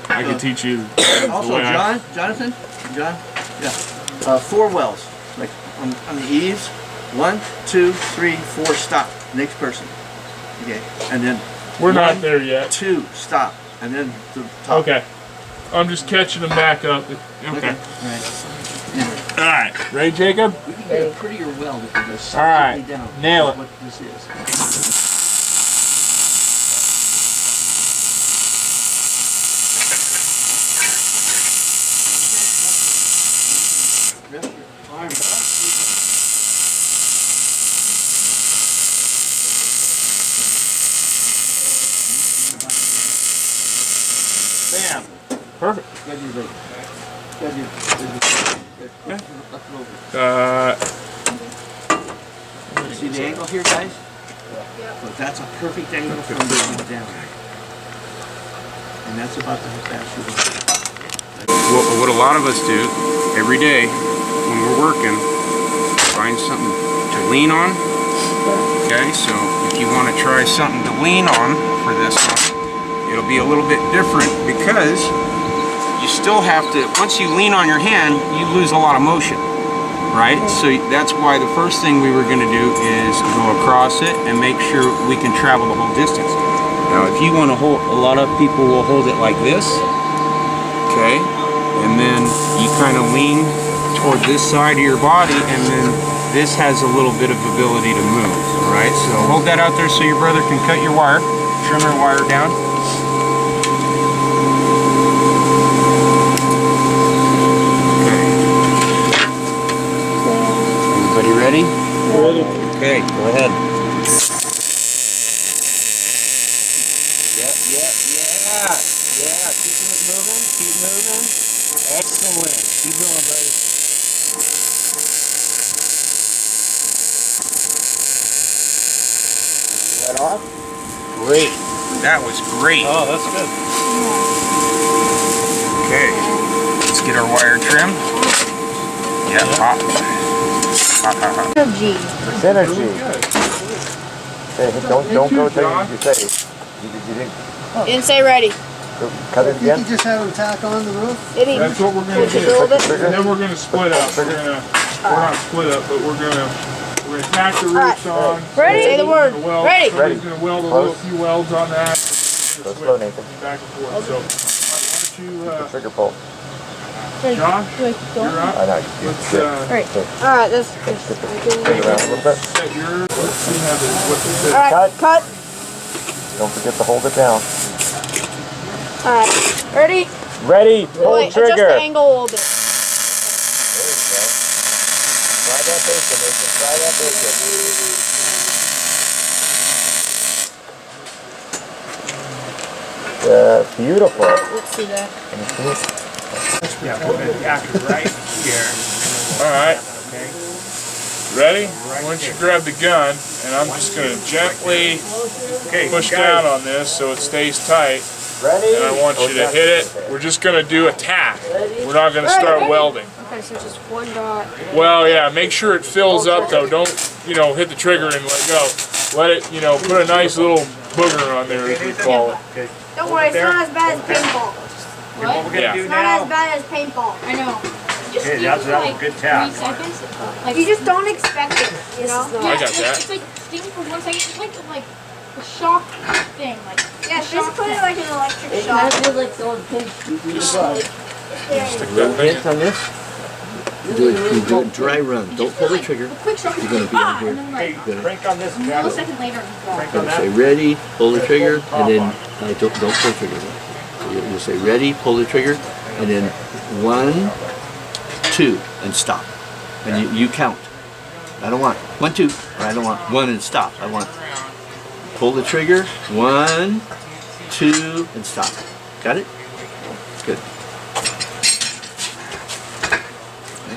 O: I can teach you the
I: also,
O: way
I: John, Jonathan, yeah, 4 welds, like on the eaves. 1, 2, 3, 4, stop. Next person. Okay, and then
O: We're not
I: 1,
O: there yet.
I: 2, stop, and then the top.
O: Okay. I'm just catching them back up. Okay.
I: Right.
O: All right. Ready, Jacob?
I: We can get a prettier weld if we go
O: All right.
I: slightly down.
O: Nail it.
I: What this is. Rest your arm up.
O: Bam. Perfect.
I: Got your leg. Got your left it over. See the angle here, guys? But that's a perfect angle from the down. And that's about the fast you go.
N: What a lot of us do every day when we're working, find something to lean on. Okay, so if you want to try something to lean on for this one, it'll be a little bit different because you still have to, once you lean on your hand, you lose a lot of motion, right? So that's why the first thing we were going to do is go across it and make sure we can travel the whole distance. Now, if you want to hold, a lot of people will hold it like this, okay? And then you kind of lean toward this side of your body, and then this has a little bit of ability to move, all right? So hold that out there so your brother can cut your wire, trim your wire down. Everybody ready?
O: Ready.
N: Okay, go ahead.
I: Yeah. Keep it moving. Keep moving. Excellent. Keep going, buddy.
N: That off? Great. That was great.
L: Oh, that's good.
N: Okay, let's get our wire trimmed. Yeah, hot.
G: Energy.
L: Synergy. Hey, don't go till you say
C: Didn't say ready.
K: Cut it again.
I: You just have them tack on the roof?
O: That's what we're gonna do. And then we're gonna split up. We're not split up, but we're gonna tack the roofs on.
C: Ready? Say the word. Ready.
O: Somebody's gonna weld a few welds on that.
K: Go slow, Nathan.
O: Back and forth. So why don't you
K: Trigger pull.
O: Josh, you're up.
K: I know.
O: Let's
C: Alright, that's
K: Bring it around a little bit.
O: set your. Let's see how what this is.
C: Alright, cut.
K: Don't forget to hold it down.
C: Alright. Ready?
K: Ready. Pull
C: Wait,
K: trigger.
C: adjust the angle a little bit.
K: Try that bacon, Nathan. Try that bacon. Beautiful.
C: Let's see that.
O: Yeah, put it right here. All right. Okay. Ready? Once you grab the gun, and I'm just going to gently push down on this so it stays tight.
K: Ready?
O: And I want you to hit it. We're just going to do a tack. We're not going to start welding.
C: Okay, so just one dot.
O: Well, yeah, make sure it fills up though. Don't, hit the trigger and let go. Let it, put a nice little booger on there, as we call it.
G: Don't worry, it's not as bad as paintball.
C: What?
O: Yeah.
G: It's not as bad as paintball.
C: I know. Just
L: Okay,
C: do
L: that
C: it
L: was
C: for
L: a
C: like
L: good tap.
C: 3 seconds. Like,
G: You just don't expect it, you know?
O: I got that.
C: It's like sting for 1 second. It's like a shock thing. Like
G: Yeah, basically like an electric
I: It
G: shock.
I: kind of feels like throwing pins through the bug.
O: Stick that thing.
I: on this? You do it dry run. Don't pull the trigger.
C: quick shock.
I: You're going to be on here.
C: And then like
L: Crank on this.
C: a millisecond later, he's gone.
L: Crank on that.
I: Say ready, pull the trigger, and then don't pull the trigger. So you say ready, pull the trigger, and then 1, 2, and stop. And you count. I don't want 1, 2, or I don't want 1 and stop. I want pull the trigger, 1, 2, and stop. Got it? Good.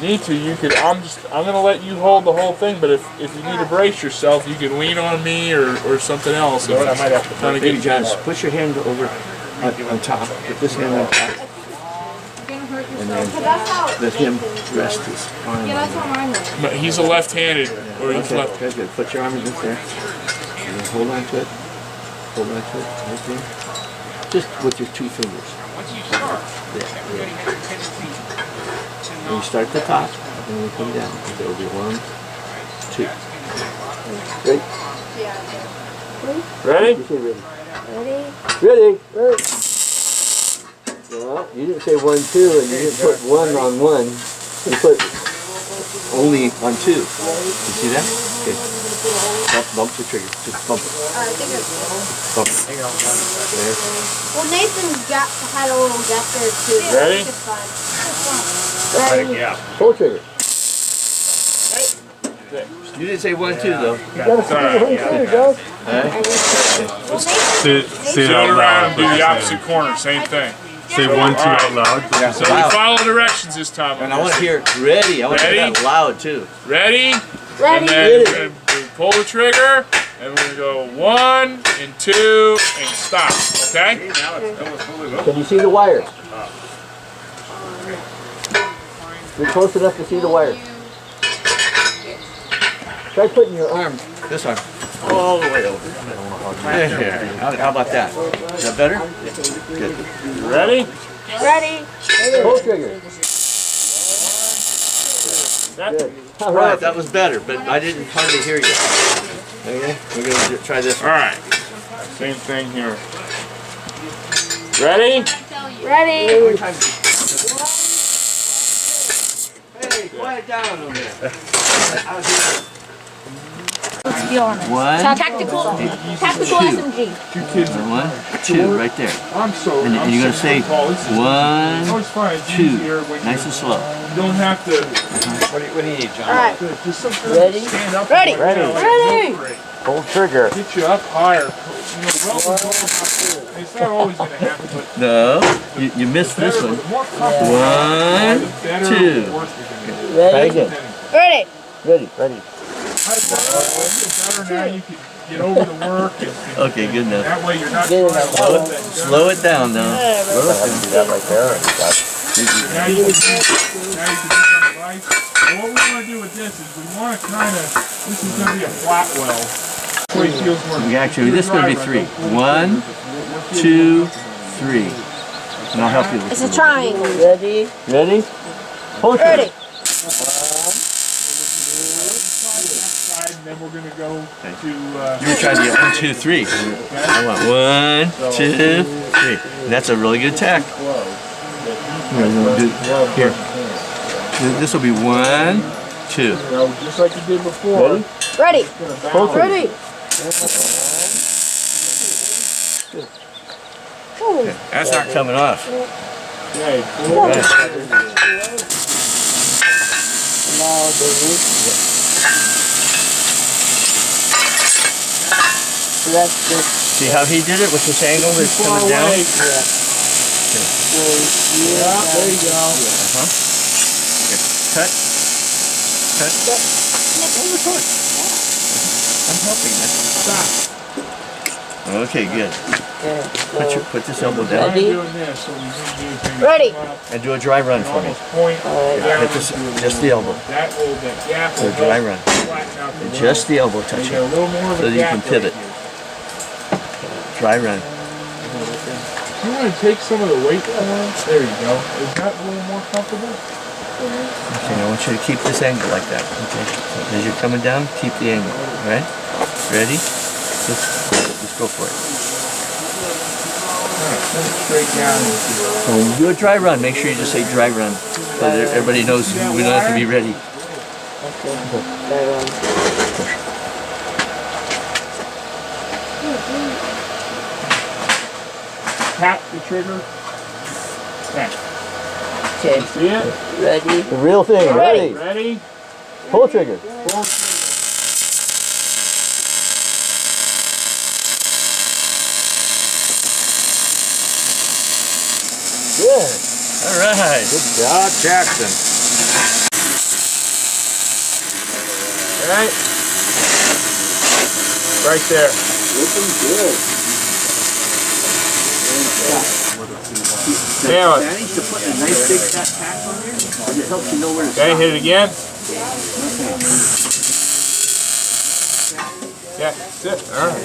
O: Need to, you could. I'm gonna let you hold the whole thing, but if you need to brace yourself, you can lean on me or something else.
L: You know what, I might have to
O: trying to
I: Baby
O: get
I: John, push your hand over on top. Put this hand on top. And then let him rest his arm.
C: Yeah, that's how mine was.
O: But he's a left-handed, or he's
I: Okay,
O: left.
I: good, good. Put your arm in there. And then hold on to it. Hold on to it. Right there. Just with your 2 fingers. Yeah. And you start at the top, and then you come down. There will be 1, 2. Ready?
O: Ready?
I: You say ready. Ready? Ready. Well, you didn't say 1, 2, and you didn't put 1 on 1. You put only on 2. You see that? Okay. Bump the trigger. Just bump it. Bump it. There.
G: Well, Nathan had a little gap there too.
O: Ready?
G: It's fine.
L: Yeah.
I: Pull the trigger. You didn't say 1, 2 though.
O: You gotta see the whole trigger, Josh.
E: Say it
O: Sit
E: out
O: around
E: loud.
O: and do the opposite corner, same thing.
E: Say 1, 2 out loud.
O: So we follow directions this time.
I: And I want to hear it ready. I want to hear that loud too.
O: Ready?
G: Ready.
O: And then we're gonna pull the trigger, and we're gonna go 1 and 2 and stop. Okay?
I: Can you see the wires? You're close enough to see the wires. Try putting your arm, this arm, all the way over. There. How about that? Is that better? Good.
O: Ready?
G: Ready.
I: Pull trigger.
O: Good.
I: All right, that was better, but I didn't hardly hear you. Okay, we're going to try this
O: All right. Same thing here. Ready?
G: Ready.
I: Hey, quiet down over there.
C: Let's be honest.
I: 1,
C: Tactical
I: 2.
C: SMG.
O: 2 kids.
I: 1, 2, right there.
O: I'm so.
I: And you're going to say 1, 2,
O: easier when
I: nice and slow.
O: you don't have to.
L: What do you need, John?
G: All right.
O: Just sometimes
I: Ready?
O: stand up.
G: Ready.
O: Ready.
G: Ready.
K: Pull trigger.
O: Get you up higher. It's not always going to happen, but
I: No, you missed this one.
O: more comfortable.
I: 1,
O: Better
I: 2.
O: or worse we're gonna do.
I: Ready? Again.
G: Ready.
I: Ready, ready.
O: Better now you can get over the work. And
I: Okay, good enough.
O: that way you're not trying to hold that gun.
I: Slow it down now.
K: Slow it down. Do that right there.
O: Now you can do on the right. And what we want to do with this is we want to kind of, this is going to be a flat weld.
I: Actually, this is going to be 3. 1, 2, 3. And I'll help you with
C: It's a triangle.
I: Ready? Ready? Pull trigger.
C: Ready.
O: And then we're going to go to...
I: You were trying to get 1, 2, 3. I want 1, 2, 3. And that's a really good tack. Here. This will be 1, 2.
O: Just like you did before.
I: Ready?
C: Ready.
I: Ready. Okay. That's not coming off.
O: Okay.
I: See how he did it with this angle that's coming down?
O: Yeah, there you go.
I: Okay. Cut. Cut. I'm helping you.
O: Stop.
I: Okay, good. Put this elbow down.
C: Ready.
I: And do a dry run for me. Hit this, just the elbow. Do a dry run. And just the elbow touching. So that you can pivot. Dry run.
O: You want to take some of the weight down? There you go. Is that a little more comfortable?
I: Okay, I want you to keep this angle like that. Okay. So as you're coming down, keep the angle. Alright? Ready? Just go for it.
O: Straight down.
I: So when you do a dry run, make sure you just say dry run. So that everybody knows we don't have to be ready.
O: Tap the trigger. Tap.
I: Okay.
O: See it?
I: Ready? The real thing.
O: Ready. Ready?
I: Pull trigger.
O: Pull.
I: Good. All right.
L: Good job, Jackson.
O: All right. Right there.
K: Looking good.
O: Nail it.
I: Advantage to put a nice big fat tack on there, and it helps you know where to
O: Okay,
I: stop.
O: hit it again. Yeah, that's it. All right.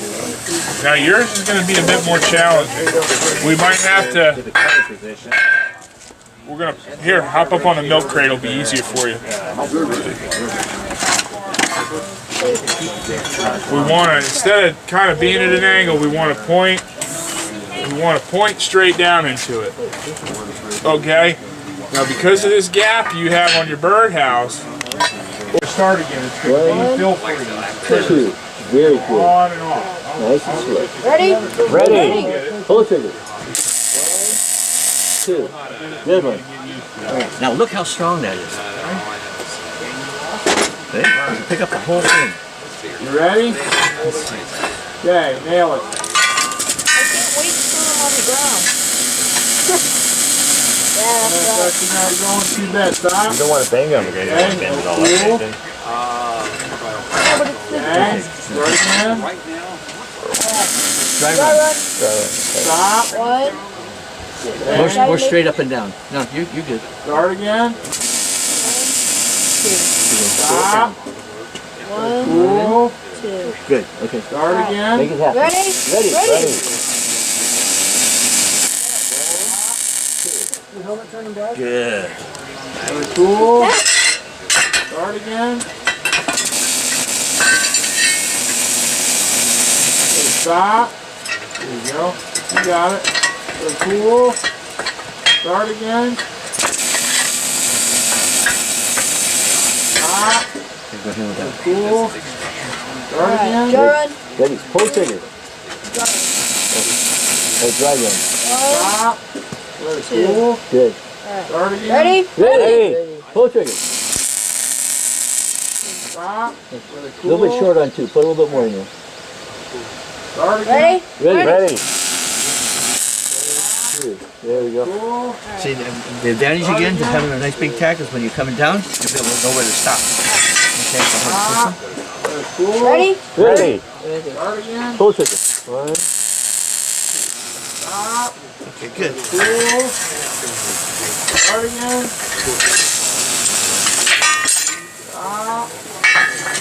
O: Now yours is going to be a bit more challenging. We might have to. We're gonna here hop up on the milk crate. It'll be easier for you. We want to instead of kind of being at an angle, we want to point. We want to point straight down into it. Okay. Now because of this gap you have on your birdhouse, we'll start again. It's going to be feel free.
K: Two. Very good.
O: On and off.
K: Nice and slick.
C: Ready.
K: Ready. Pull trigger. 2. Good one.
I: Now look how strong that is. Okay? You can pick up the whole thing.
O: You ready? Okay, nail it. That's actually not going too bad. Stop.
L: You don't want to bang them again. You don't want to bend it all up.
O: Okay, start again.
I: Dry run.
O: Stop.
C: One.
I: More straight up and down. No, you're good.
O: Start again. Stop.
C: One.
O: Cool.
C: 2.
I: Good. Okay.
O: Start again.
K: Make it happen.
C: Ready.
K: Ready.
C: Ready.
I: Good.
O: Very cool. Start again. Stop. There you go. You got it. Very cool. Start again. Stop. Very cool. Start again.
C: Dry run.
K: Ready. Pull trigger. Dry run.
O: Stop. Very cool.
K: Good.
O: Start again.
C: Ready.
K: Ready. Pull trigger.
O: Stop. Very
K: A
O: cool.
K: little bit short on 2. Put a little bit more in there.
O: Start again.
C: Ready.
K: Ready. There we go.
O: Cool.
I: See, the advantage again to having a nice big tack is when you're coming down, you'll be able to know where to stop. Okay, so
O: Stop. Very cool.
C: Ready.
K: Ready.
O: Start again.
K: Pull trigger. 1.
O: Stop.
I: Okay, good.
O: Cool. Start again. Stop.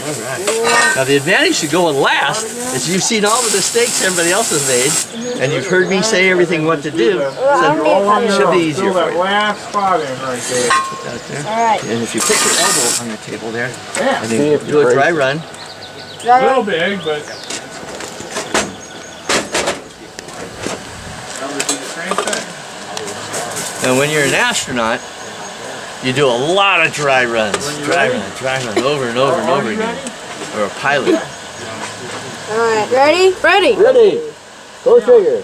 I: All right.
O: Cool.
D: Now the advantage to going last is you've seen all the mistakes everybody else has made, and you've heard me say everything what to do, so it should be easier for you.
O: Last spot in right there.
D: Put that there.
H: Alright.
D: And if you put your elbow on your table there,
O: Yeah.
D: and then do a dry run.
O: A little big, but
D: And when you're an astronaut, you do a lot of dry runs. Dry run, over and over and over again. Or a pilot.
C: Alright, ready? Ready.
K: Ready. Pull trigger.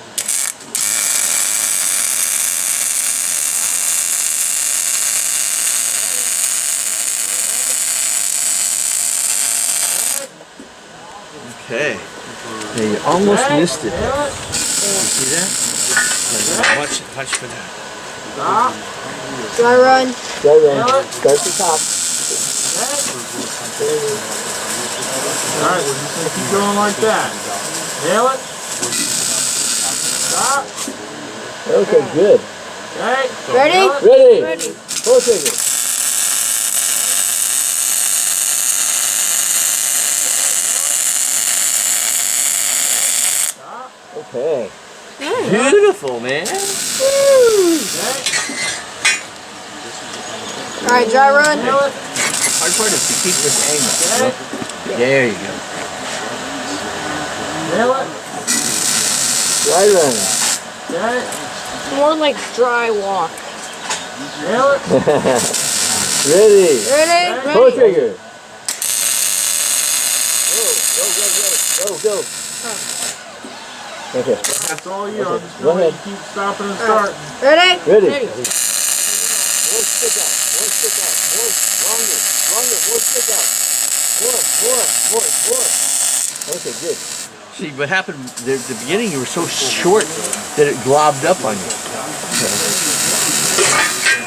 D: Okay. Yeah, you almost missed it. You see that? Watch for that.
C: Dry run.
K: Dry run. Start the top.
O: alright, we're just gonna keep going like that. Nail it. Stop.
K: Okay, good.
O: Okay.
C: Ready?
K: Ready.
C: Ready.
K: Pull trigger. Okay.
D: Beautiful, man.
C: Alright, dry run.
D: Hard part is to keep this angle. There you go.
O: Nail it.
K: Dry run.
O: Okay.
C: More like dry walk.
O: Nail it.
K: Ready.
C: Ready?
K: Pull
C: Ready.
K: trigger. Go. Okay.
O: That's all you. I'm just
K: Go
O: gonna let
K: ahead.
O: you keep stopping and starting.
C: Ready?
K: Ready.
C: Ready.
K: More stick out. More stick out. More. Longer. More stick out. More. Okay, good.
D: See, what happened at the beginning, you were so short that it globbed up on you.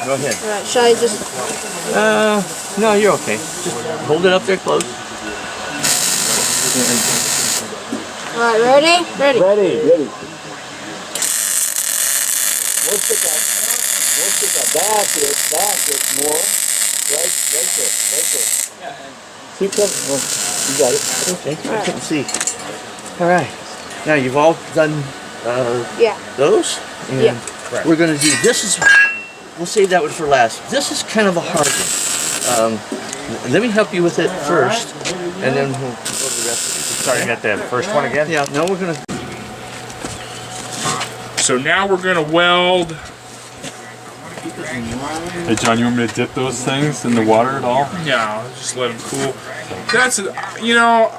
D: Go ahead.
C: Alright, should I just...
D: No, you're okay. Just hold it up there close.
C: Alright, ready? Ready.
K: Ready. More stick out. Back it. More. Right there. Keep coming. Oh, you got it.
D: Okay, I couldn't see. All right. Now you've all done
C: Yeah.
D: those, and
C: Yeah.
D: we're going to do this. We'll save that one for last. This is kind of a hard one. Let me help you with it first, and then we'll go to the rest of it.
L: Starting at the first one again?
D: Yeah. No, we're going to.
O: So now we're gonna weld.
E: Hey John, you want me to dip those things in the water at all?
O: No, just let them cool. That's, you know,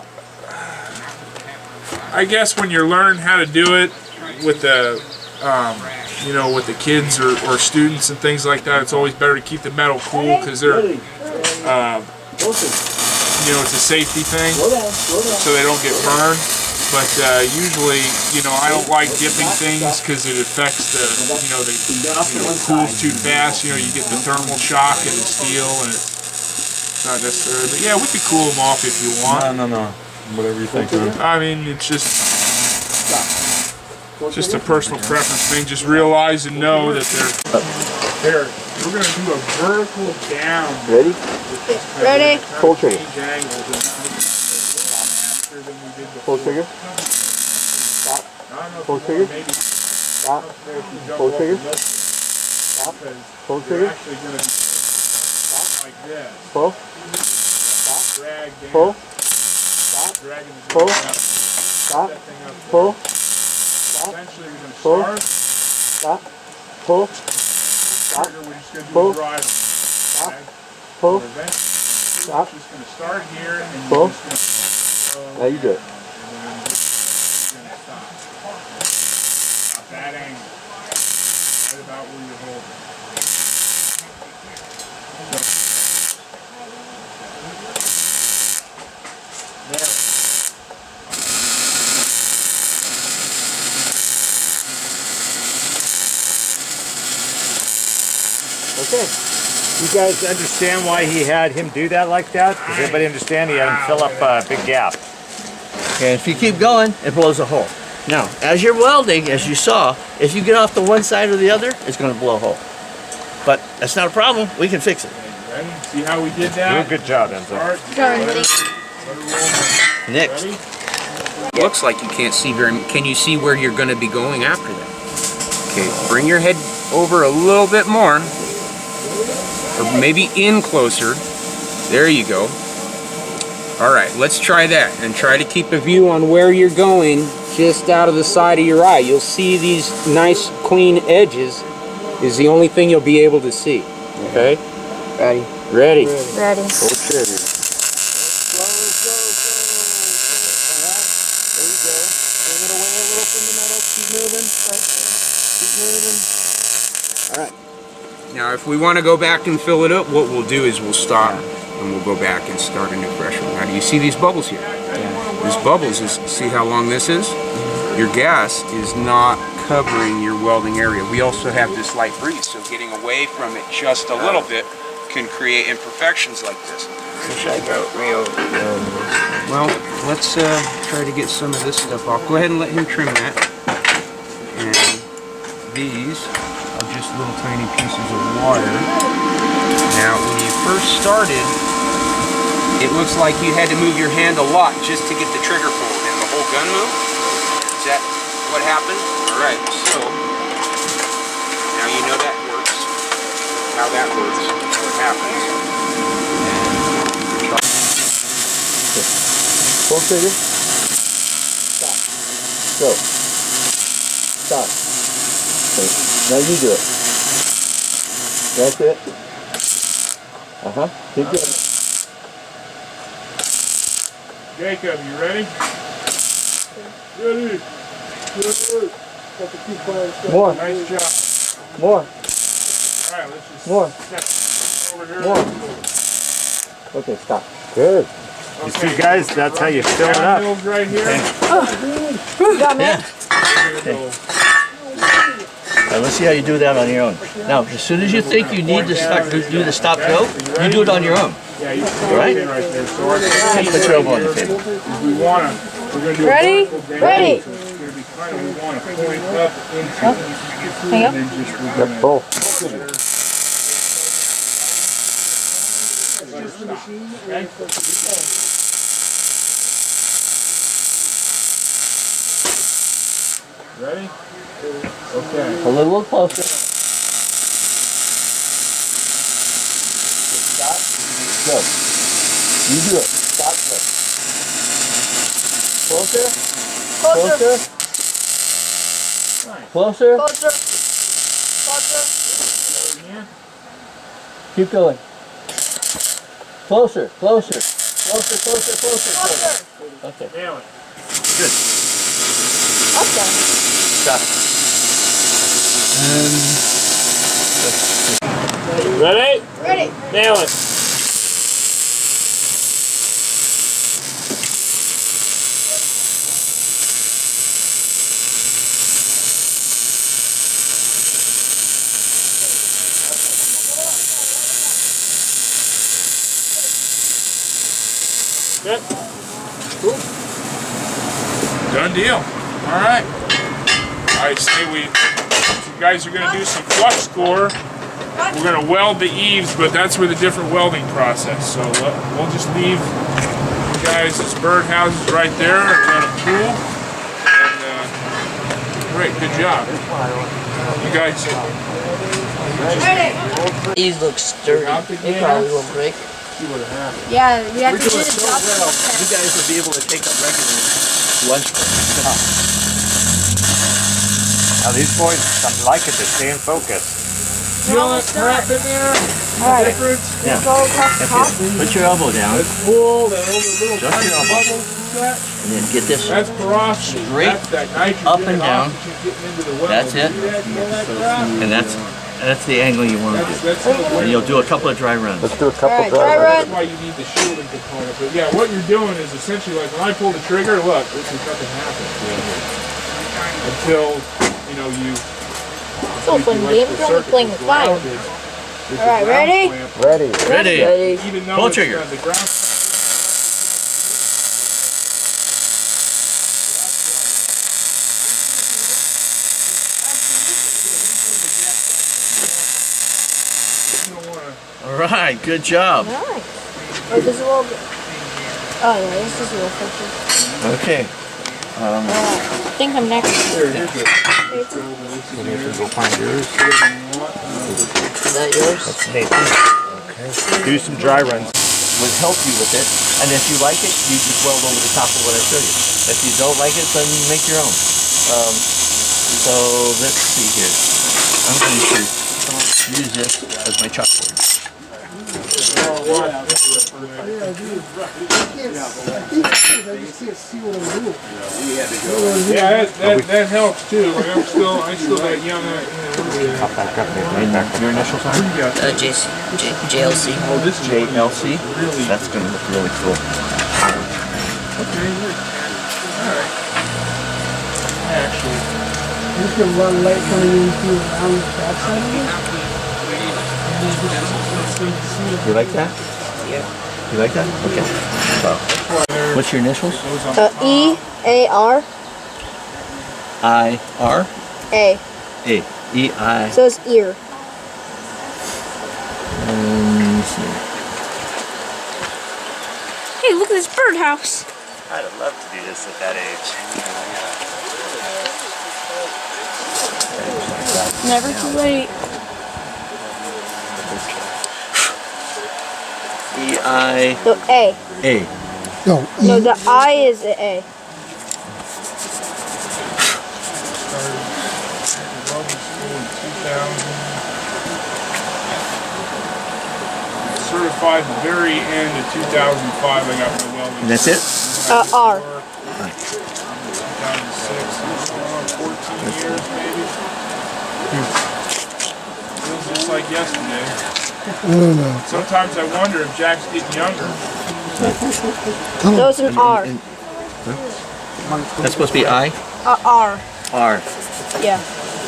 O: I guess when you're learning how to do it with the, you know, with the kids or students and things like that, it's always better to keep the metal cool because they're, you know, it's a safety thing, so they don't get burned. But usually, you know, I don't like dipping things because it affects the, you know, it cools too fast. You know, you get the thermal shock in the steel, and it's not necessary. But yeah, we could cool them off if you want.
E: No. Whatever you think, man.
O: I mean, it's just a personal preference thing. Just realize and know that they're. We're gonna do a vertical down.
K: Ready?
C: Ready?
K: Pull trigger. Pull trigger. Stop. Pull trigger. Stop. Pull trigger. Stop. Pull trigger. Stop. Pull. Stop. Pull. Stop. Pull. Stop. Pull. Stop. Pull. Stop. Pull. Stop. Pull. Stop. Pull. Stop. Pull. Now you do it.
O: That angle. Right about where you're holding. There.
K: Okay.
L: You guys understand why he had him do that like that? Does everybody understand? He had him fill up a big gap.
D: And if you keep going, it blows a hole. Now, as you're welding, as you saw, if you get off the one side or the other, it's going to blow a hole. But that's not a problem. We can fix it.
O: Ready? See how we did that?
L: Good job, Enzo.
O: Start.
C: Done.
O: Let it roll.
N: Next. Looks like you can't see very. Can you see where you're going to be going after that? Okay, bring your head over a little bit more, or maybe in closer. There you go. All right, let's try that and try to keep a view on where you're going just out of the side of your eye. You'll see these nice clean edges is the only thing you'll be able to see. Okay?
B: Ready.
N: Ready.
G: Ready.
N: Hold trigger. All right. Now, if we want to go back and fill it up, what we'll do is we'll stop and we'll go back and start a new fresh one. Now, do you see these bubbles here? These bubbles is, see how long this is? Your gas is not covering your welding area. We also have this light breeze, so getting away from it just a little bit can create imperfections like this. Well, let's try to get some of this stuff off. Go ahead and let him trim that. And these are just little tiny pieces of wire. Now, when you first started, it looks like you had to move your hand a lot just to get the trigger pulled and the whole gun move. Is that what happened? All right, so now you know that works. How that works, what happens.
K: Pull trigger. Stop. Go. Stop. Okay. Now you do it. That's it. Keep going.
O: Jacob, you ready? Ready.
K: More.
O: Nice job.
K: More.
O: All right, let's just
K: More.
O: step over here.
K: More. Okay, stop. Good.
L: You see, guys, that's how you fill it up.
O: Mills right here.
I: Now let's see how you do that on your own. Now, as soon as you think you need to start to do the stop go, you do it on your own.
O: Yeah, you
I: All right?
O: right
I: Put your elbow on the table.
O: We wanna. We're gonna do
G: Ready?
O: a vertical bend.
G: Ready.
O: So it's gonna be kind of, we wanna point up into
G: Hang
O: and
G: up.
O: then just we're gonna
K: Pull.
O: Ready? Okay.
I: A little closer.
K: Stop. Go. You do it. Stop. Go. Closer.
C: Closer.
K: Closer.
C: Closer. Closer.
K: Keep going. Closer. Closer. Closer. Closer. Closer. Closer. Okay.
O: Nail it.
K: Good.
C: Okay.
K: Stop.
O: Ready?
C: Ready.
O: Nail it. Good. Cool. Done deal. All right. I say you guys are going to do some flux core. We're going to weld the eaves, but that's with a different welding process. So we'll just leave you guys as birdhouses right there around a pool. And great, good job. You guys.
B: These look sturdy. They probably won't break.
C: Yeah, we have
I: We're
C: to do
I: doing
C: the
I: so
C: job.
I: well, you guys will be able to take up regular lunch breaks.
L: Now these boys, I like it, they stay in focus.
O: Feel that crap in there?
C: All right.
O: Difference?
I: Yeah. That's it. Put your elbow down.
O: Let's pull that over little
I: Just
O: tiny
I: your elbow.
O: bubbles and that.
I: And then get this
O: That's porosity.
I: straight
O: That's that nitrogen
I: up and down.
O: oxygen getting into the well.
I: That's it.
O: See that? You know that crap?
I: And that's the angle you want to do. And you'll do a couple of dry runs.
K: Let's do a couple
C: Alright, dry run.
O: That's why you need the shielding component. But yeah, what you're doing is essentially like when I pull the trigger, look, this is nothing happens. Until, you know, you...
G: It's all fun games. We're only playing with fire.
C: Alright, ready?
K: Ready.
I: Ready.
O: Even though
I: Pull
O: it's,
I: trigger.
O: the ground...
I: All right, good job.
G: Nice. Oh, this is a little bit. Oh yeah, this is real picture.
D: Okay.
G: I think I'm next.
I: Go find yours.
B: Is that yours?
L: That's Nathan. Do some dry runs.
D: Would help you with it, and if you like it, you just weld over the top of what I showed you. If you don't like it, then make your own. So let's see here. I'm going to use this as my chalkboard.
O: Yeah, that helps too. Like I still got young.
D: Your initials on?
B: JLC.
D: Oh, this JLC. That's going to look really cool.
O: Okay, alright. Actually,
C: Just get one light coming in through around the backside of it.
D: You like that?
B: Yeah.
D: You like that? Okay. Well, what's your initials?
G: E-A-R.
D: I-R?
G: A.
D: A. E-I.
G: So it's ear. Hey, look at this birdhouse.
L: I'd have loved to do this at that age.
G: Never too late.
D: E-I.
G: No, A.
D: A.
F: No,
G: No, the I is the A.
O: welding school in 2000. Certified the very end of 2005. I got my welding.
D: And that's it?
G: R.
O: 2006. 14 years maybe. Feels just like yesterday.
F: I don't know.
O: Sometimes I wonder if Jack's getting younger.
G: No, it's an R.
D: That's supposed to be I?
G: R.
D: R.
G: Yeah.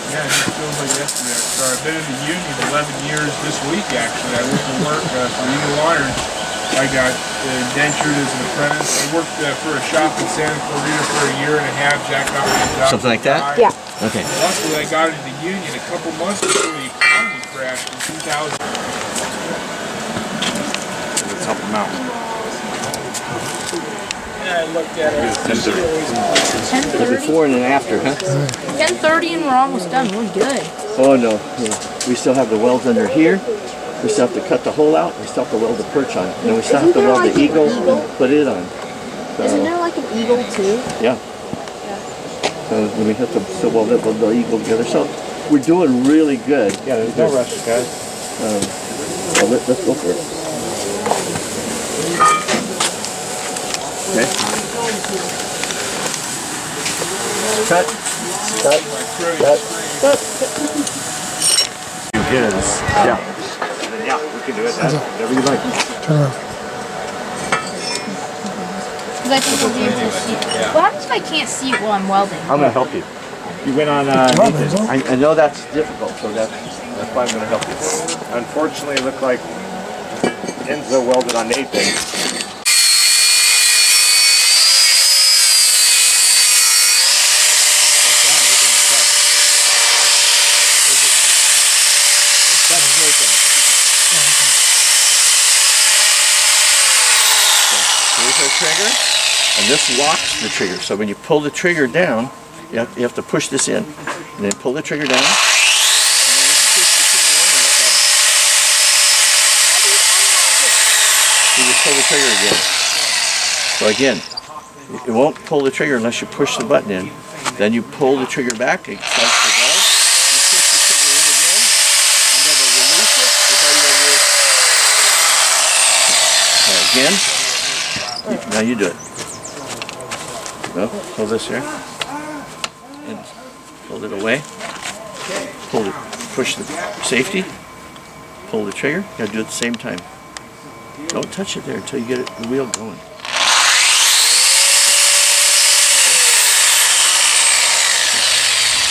O: Yeah, it just feels like yesterday. So I've been in the union 11 years this week, actually. I went to work for Eagle Iron. I got indentured as an apprentice. I worked for a shop in Santa Clarita for a year and a half. Jack got me a job.
D: Something like that?
G: Yeah.
D: Okay.
O: Luckily, I got into the union a couple months before the economy crashed in 2000.
L: Let's help them out.
O: Yeah, I looked at it.
G: 10:30.
D: Before and then after, huh?
G: 10:30 and we're almost done. We're good.
D: Oh no. We still have the welds under here. We still have to cut the hole out. We still have to weld the perch on it. And then we still have to weld the eagle and put it on. So,
G: Isn't there like an eagle too?
D: yeah. So then we have to still weld it with the eagle together. So we're doing really good.
L: Yeah, there's no rush, guys.
D: So let's go for it. Okay. Cut. Cut. Cut.
L: His. Yeah. And then, yeah, we can do it. Whatever you like.
F: Turn around.
G: Because I think we'll be able to see it. What happens if I can't see it while I'm welding?
L: I'm going to help you. You went on Nathan.
D: I know that's difficult, so that's why I'm going to help you.
L: Unfortunately, it looked like Enzo welded on Nathan.
D: Here's our trigger, and this locks the trigger. So when you pull the trigger down, you have to push this in, and then pull the trigger down. And then you can push the trigger in and let go. You just pull the trigger again. So again, it won't pull the trigger unless you push the button in. Then you pull the trigger back, it starts to go. You push the trigger in again, and then it'll release it. Again. Now you do it. No, hold this here. And hold it away. Hold it. Push the safety. Pull the trigger. You gotta do it at the same time. Don't touch it there until you get the wheel going.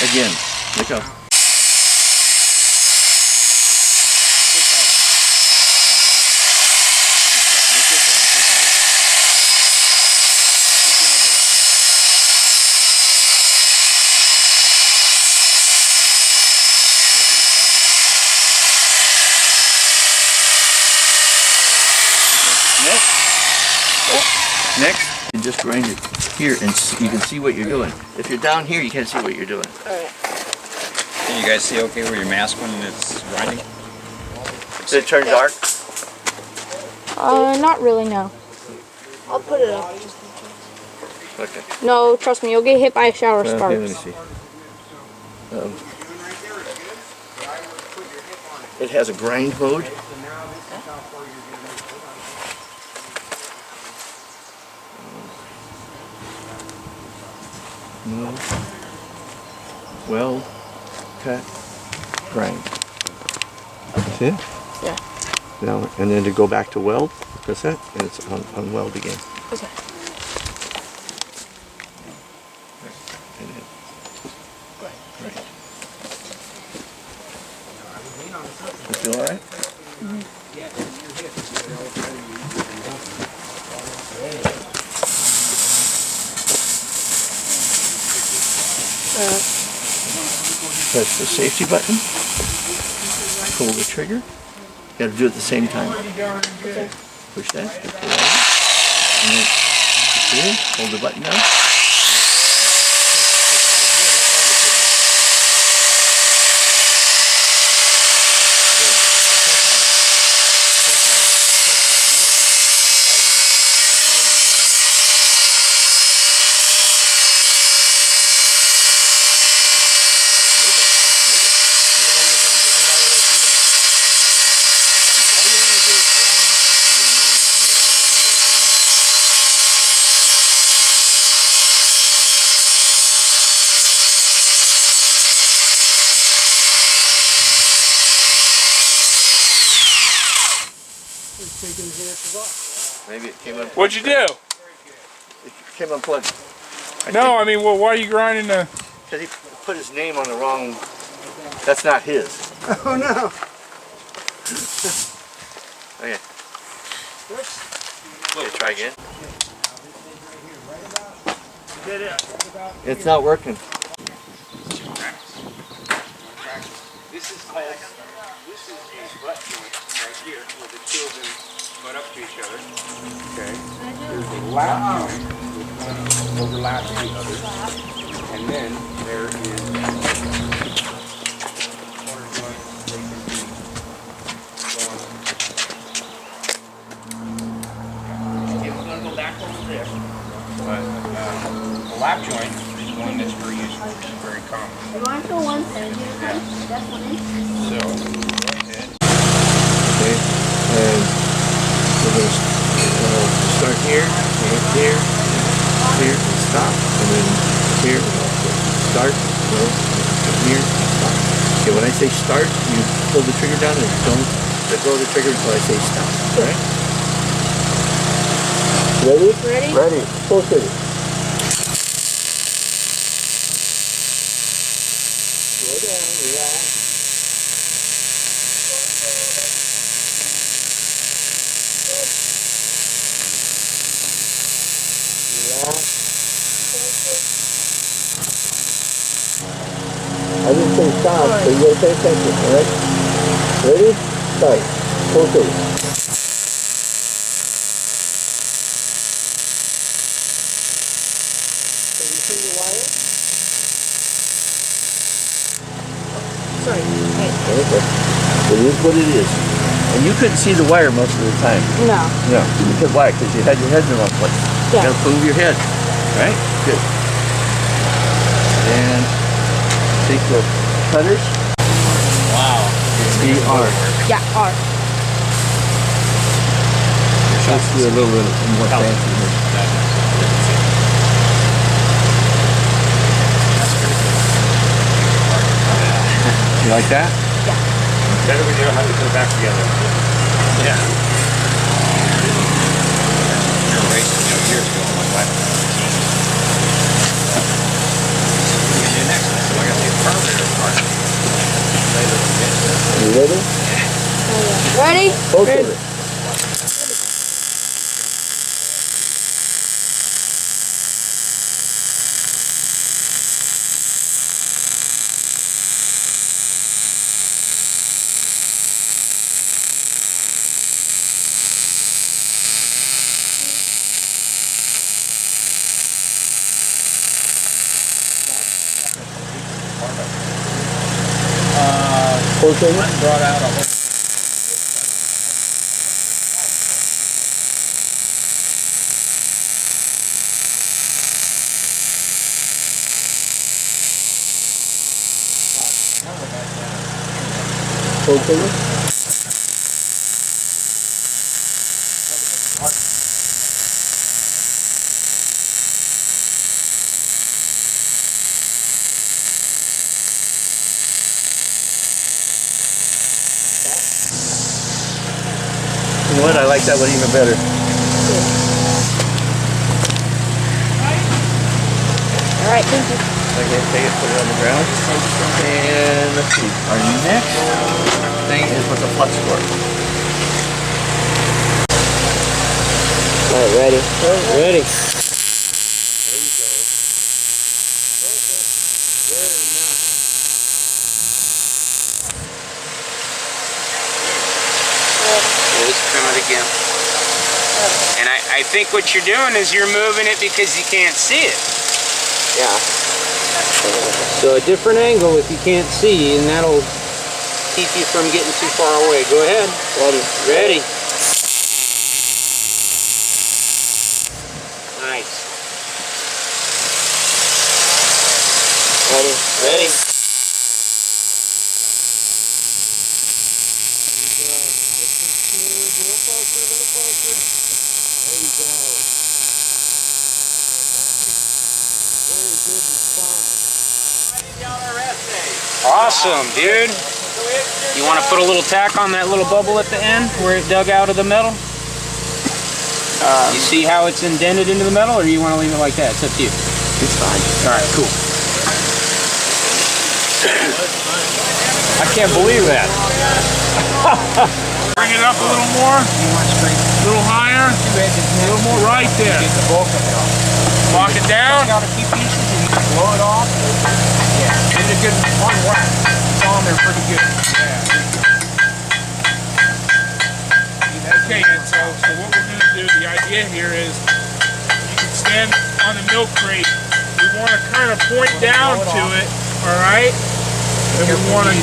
D: Again. Let go. Next, you can just grind it here and you can see what you're doing. If you're down here, you can't see what you're doing.
M: Can you guys see okay with your mask when it's grinding?
D: Does it turn dark?
C: Not really, no. I'll put it up.
D: Okay.
C: No, trust me, you'll get hit by a shower of
D: Okay,
C: sparks.
D: let me see. It has a grind mode. Move. Weld, cut, grind. See it?
C: Yeah.
D: Now, and then to go back to weld, press that, and it's on weld again.
C: Okay.
D: And then, right. You feel all right? Press the safety button, pull the trigger. You got to do it at the same time. Push that, and then push it in, hold the button down. Maybe it came unplugged.
O: What'd you do?
D: It came unplugged.
O: No, I mean, well, why are you grinding the...
D: Because he put his name on the wrong... That's not his.
K: Oh no.
D: Okay. Okay, try again. It's not working.
N: This is called, this is a butt joint right here where the two of them butt up to each other. Okay. There's a lap joint which one overlaps the other. And then there is corner joints. They can be going. Okay, we're going to go back over there. But the lap joint is one that's very useful, very common.
H: You want to go 170? That's fine.
N: So, go ahead.
D: Okay, and we're going to start here, and here, and stop, and then here, start, here, stop. Okay, when I say start, you pull the trigger down and don't let go of the trigger until I say stop, alright? Ready?
C: Ready?
D: Ready. Pull trigger. Slow down, relax. I didn't say stop, so you gotta pay attention, alright? Ready? Start. Pull trigger. Can you see the wire?
C: Sorry.
D: Okay. It is what it is. And you couldn't see the wire most of the time.
C: No.
D: No. Because why? Because you had your head in the wrong place.
C: Yeah.
D: You gotta move your head. Right? Good. And take the cutters.
M: Wow.
D: B-R.
C: Yeah, R.
D: Let's do a little bit more fancy here. You like that?
L: Better we know how to put it back together.
M: Yeah. You're racing, years ago, my wife was 15. What do you do next? So I got to get a carburetor part.
D: You ready?
C: Ready?
D: Both of it.
K: Pull the trigger.
I: Brought out a whole.
K: Pull the trigger.
I: You know what? I like that one even better.
C: All right, thank you.
I: Okay, take it, put it on the ground. And let's see. Our next thing is with the flux core.
K: All right, ready? Ready.
N: Just trim it again. And I think what you're doing is you're moving it because you can't see it.
K: Yeah. So a different angle if you can't see, and that'll keep you from getting too far away. Go ahead. Ready. Ready. Nice. Ready. Ready.
N: Awesome, dude. You want to put a little tack on that little bubble at the end where it dug out of the metal? You see how it's indented into the metal, or you want to leave it like that? It's up to you.
K: It's fine.
N: All right, cool. I can't believe that.
O: Bring it up a little more. A little higher. A little more right there.
N: Get the bulk of it off.
O: Lock it down.
N: Got a few pieces and you can blow it off. Yeah, did a good one whack. It's on there pretty good.
O: Okay, and so what we're going to do, the idea here is you can stand on the milk crate. We want to kind of point down to it, all right? And we want to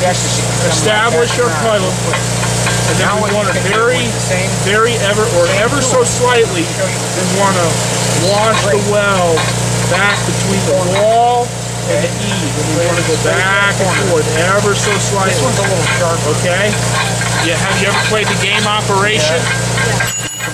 O: establish our puddle. And then we want to ever so slightly, we want to wash the well back between the wall and the eave. And we want to go back and forth ever so slightly.
N: This one's a little sharp.
O: Okay? Yeah, have you ever played the game Operation?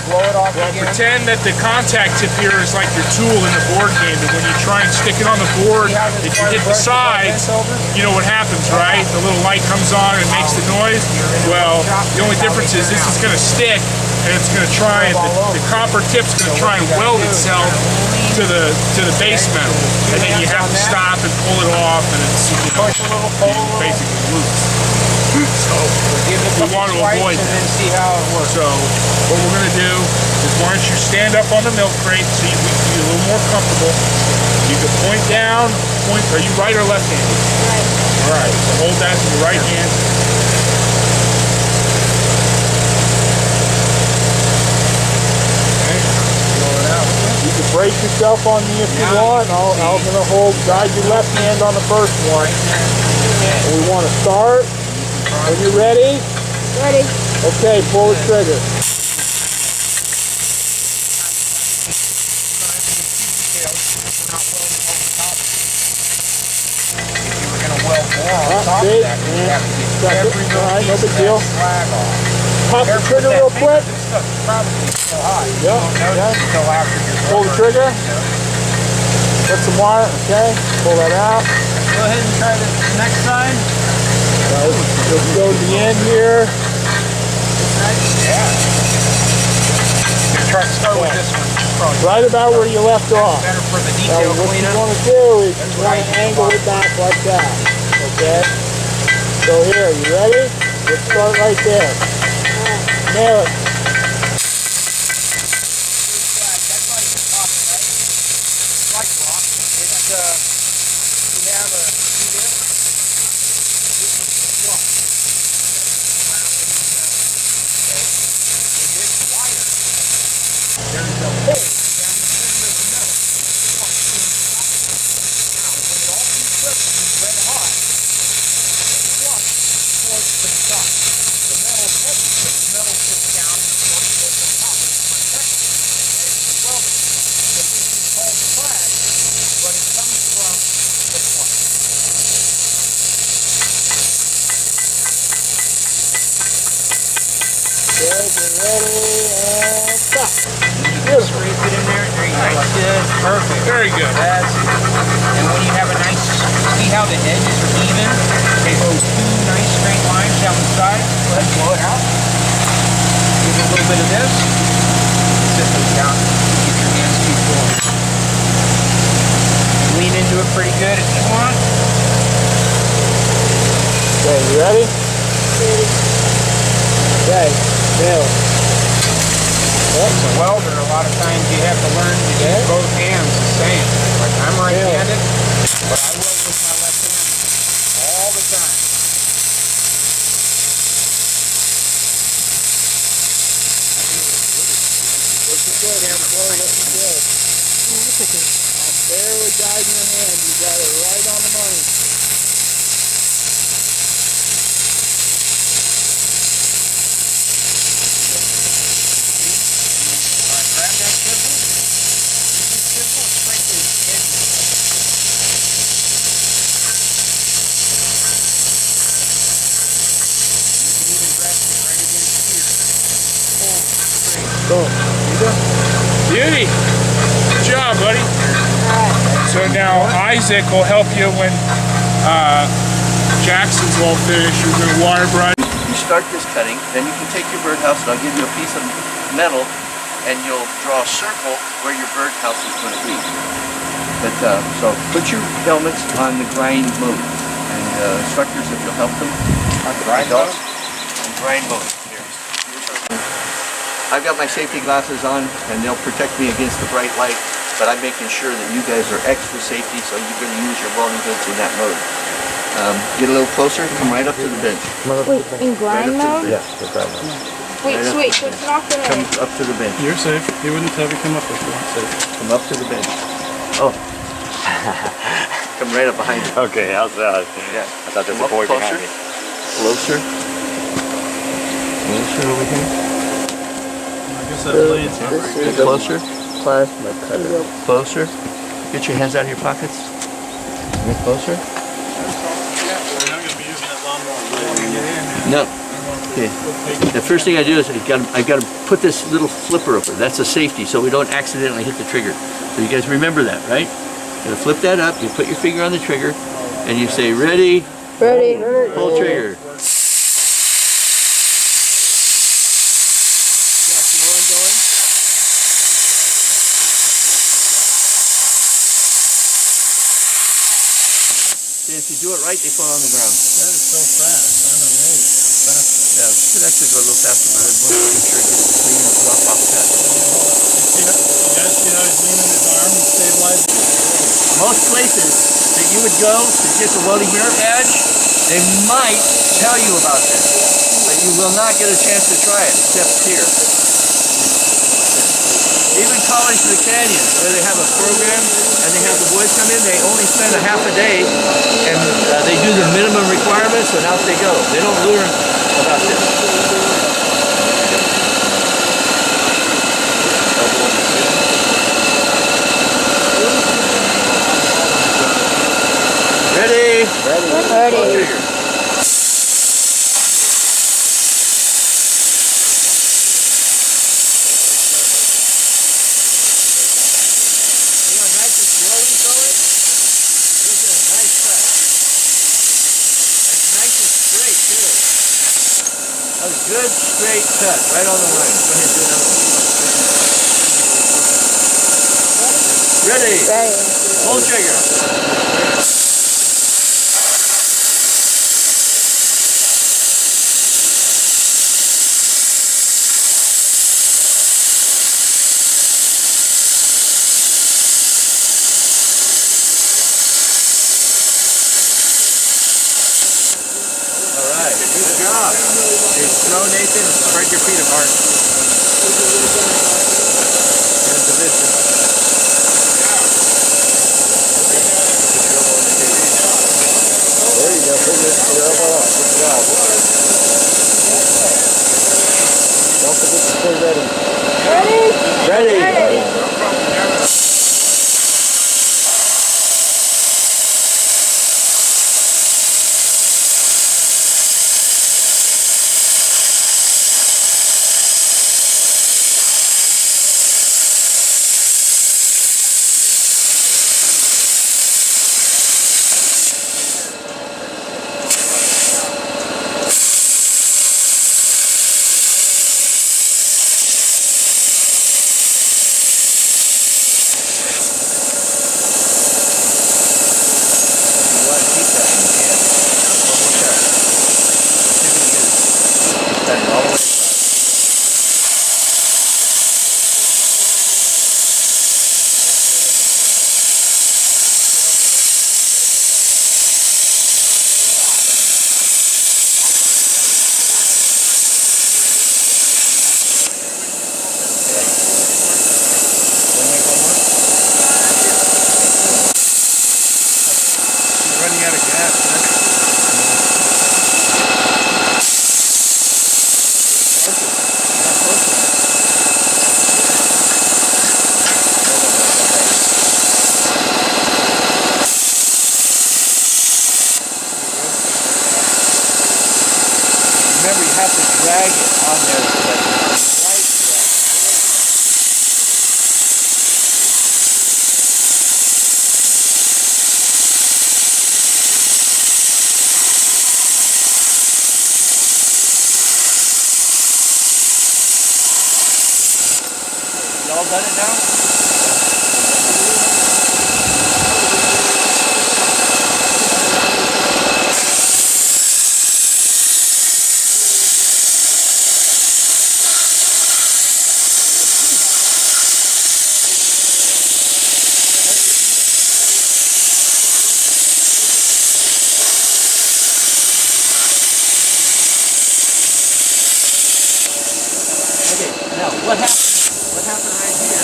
N: Blow it off
O: Well,
N: again.
O: pretend that the contact tip here is like your tool in the board game, and when you try and stick it on the board, if you hit the sides, you know what happens, right? The little light comes on and makes the noise. Well, the only difference is this is going to stick, and it's going to try, and the copper tip's going to try and weld itself to the base metal, and then you have to stop and pull it off, and it's basically loose. So we want to avoid that.
N: And then see how it works.
O: So what we're going to do is why don't you stand up on the milk crate so you can be a little more comfortable. You can point down, are you right or left-handed?
C: Right.
O: All right, so hold that in your right hand. Okay. You can brace yourself on me if you want. I'm going to guide your left hand on the first one. And we want to start. Are you ready?
C: Ready.
O: Okay, pull the trigger. See? Alright, no big deal. Pop the trigger real quick. Pull the trigger. Put some wire, okay? Pull that out.
I: Go ahead and try the next side.
O: Let's go to the end here.
N: Try to start with this one.
O: Right about where you left off.
N: Better for the
O: Now,
N: detail
O: what you
N: cleanup.
O: want to do is you want to angle it back like that. Okay? So here, you ready? Let's start right there. Nail it.
N: Scrape it in there. There you go. That's good. Perfect.
O: Very good.
N: That's it. And when you have a nice, see how the edges are even? They go two nice straight lines down the side. Go ahead and blow it out. Give it a little bit of this. Sit those down. Keep your hands keep going. Lean into it pretty good if you want.
K: Okay, you ready? Okay, nail it.
N: As a welder, a lot of times you have to learn to use both hands the same. Like I'm right-handed, but I weld with my left hand all the time.
K: Looking good, Amber. Looking good. I'm barely guiding your hand. You got it right on the money.
O: Beauty. Good job, buddy. So now Isaac will help you when Jackson's all finished. You're going to wire brush.
D: You start this cutting, then you can take your birdhouse and I'll give you a piece of metal and you'll draw a circle where your birdhouse is going to be. But, so put your helmets on the grind mode. And instructors, if you'll help them.
N: On grind mode?
D: On grind mode. I've got my safety glasses on and they'll protect me against the bright light, but I'm making sure that you guys are extra safety, so you're going to use your welding hoods in that mode. Get a little closer, come right up to the bench.
C: Wait, in grind mode?
D: Yeah, the grind mode.
C: Wait,
D: Right
C: so wait, so it's not gonna...
D: Come up to the bench.
J: You're safe. He wouldn't have you come up with you. Safe.
D: Come up to the bench. Oh. Come right up behind you.
L: Okay, how's that?
D: Yeah.
L: I thought there was a boy behind me.
D: Closer. Closer over here. Get closer.
K: Plasma cutter.
D: Closer. Get your hands out of your pockets. Get closer. No. Okay. The first thing I do is I got to put this little flipper over. That's a safety, so we don't accidentally hit the trigger. So you guys remember that, right? You flip that up. You put your finger on the trigger, and you say, "Ready."
C: Ready.
D: Pull trigger. If you do it right, they fall on the ground.
J: That is so fast. I'm amazed. Fast.
D: Yeah, it should actually go a little faster, but I want to make sure it gets clean and drop off that.
J: You guys see how he's leaning his arm and stabilizing?
D: Most places that you would go to get the welding merit badge, they might tell you about this, but you will not get a chance to try it, except here. Even College of the Canyon, where they have a program and they have the boys come in, they only spend a half a day and they do the minimum requirements and out they go. They don't learn about this. Ready? Ready. Good straight cut, right on the line. Go ahead, do another one. Ready? Ready. Pull trigger. All right, good job. Slow, Nathan, and spread your feet apart. Get in position.
K: There you go. Put your elbow up. Good job. Don't forget to stay ready. Ready? Ready.
I: Remember, you have to drag it on there so that it's right there. Y'all done it now? Now, what happened right here?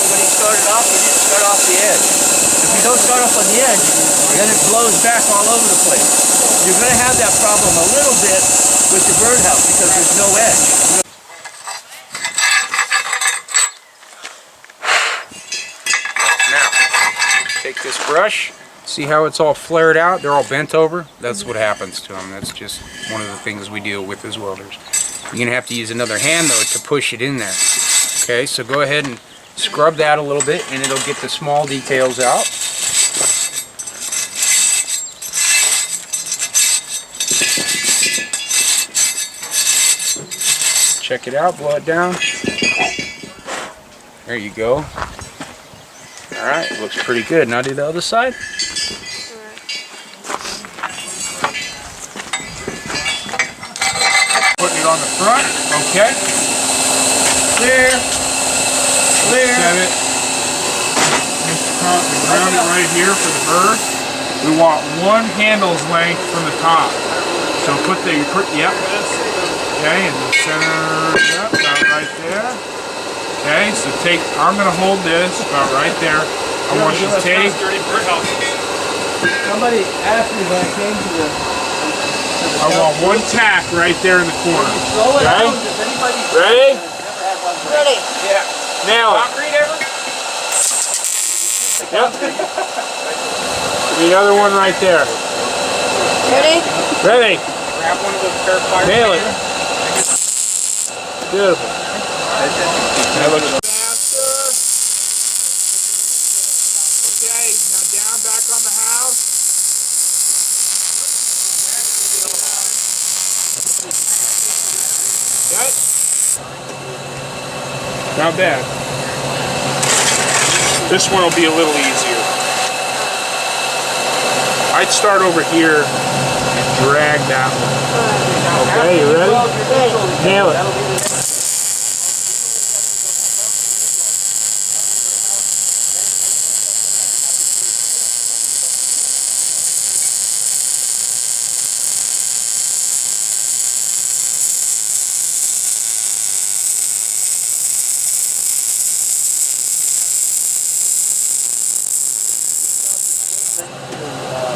I: When he started off, he didn't start off the edge. If you don't start off on the edge, then it blows back all over the place. You're going to have that problem a little bit with your birdhouse because there's no edge.
N: Now, take this brush. See how it's all flared out? They're all bent over. That's what happens to them. That's just one of the things we deal with as welders. You're going to have to use another hand, though, to push it in there. Okay, so go ahead and scrub that a little bit, and it'll get the small details out. Check it out, blow it down. There you go. Alright, looks pretty good. Now do the other side.
O: Putting it on the front, okay. Clear. Clear. Set it. Mr. Compton, ground it right here for the bird. We want 1 handle's length from the top. So yep. Okay, in the center, yep, about right there. Okay, so I'm gonna hold this about right there. I want you to take.
I: Somebody asked me when I came to the
O: I want 1 tack right there in the corner.
I: slow it
O: Okay?
I: down if anybody
O: Ready?
B: Ready.
O: Yeah. Nail it. Yep. Give me another one right there.
B: Ready?
O: Ready.
N: Grab one of those pair of pliers.
O: Nail it. Beautiful. That looks faster. Okay, now down back on the house. Okay. Not bad. This one will be a little easier. I'd start over here and drag that one. Okay, you ready? Nail it.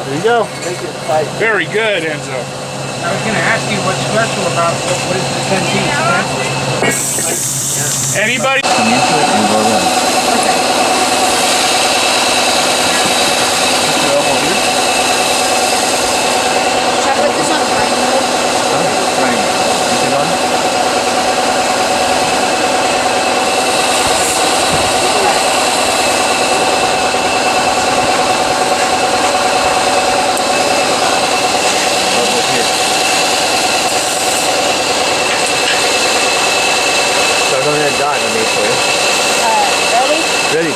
O: There you go. Very good, Enzo.
N: I was going to ask you what's special about what is the 10 feet?
O: Anybody?
B: Should I put this on triangle?
I: So go ahead and dot underneath for you.
B: Ready?
I: Ready.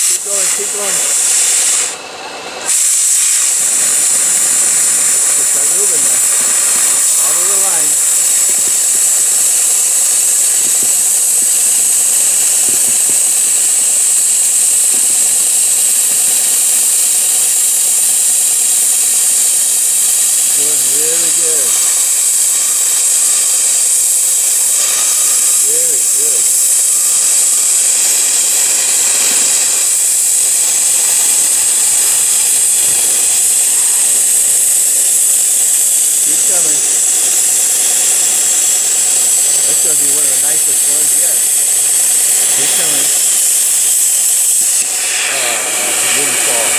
I: Keep going, keep going. Just start moving now. Follow the line. Doing really good. Very good. Keep coming. That's going to be one of the nicest ones yet. Keep coming. Didn't fall.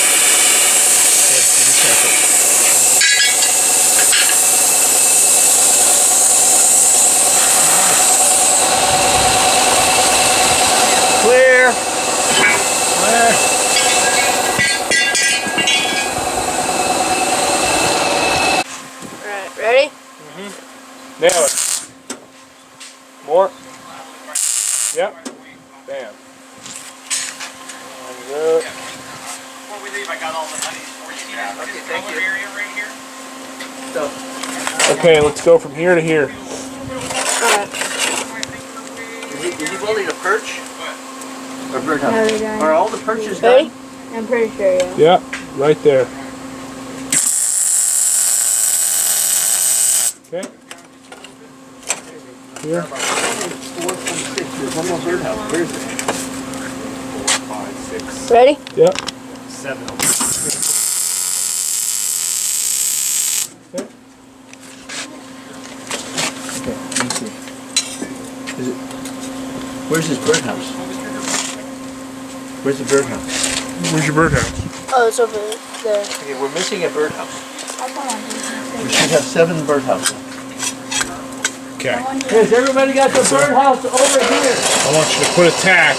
I: Okay.
O: Nail it. More. Yep. Bam. Good.
L: Before we leave, I got all the money for you. Okay, thank you. Area right here.
O: Okay, let's go from here to here.
I: Is he welding a perch? Or birdhouse?
C: No, they're done.
I: Are all the perches
C: Ready?
I: done?
C: I'm pretty sure, yeah.
O: Yep, right there. Okay. Here.
I: 4, 6. There's one more birdhouse. Where is it?
L: 4, 5, 6.
C: Ready?
O: Yep.
L: 7.
I: Okay, let me see. Is it? Where's his birdhouse? Where's the birdhouse?
O: Where's your birdhouse?
C: Oh, it's over there.
I: Okay, we're missing a birdhouse.
C: I found
I: We should have 7 birdhouses.
O: Okay.
I: Has everybody got the birdhouse over here?
O: I want you to put a tack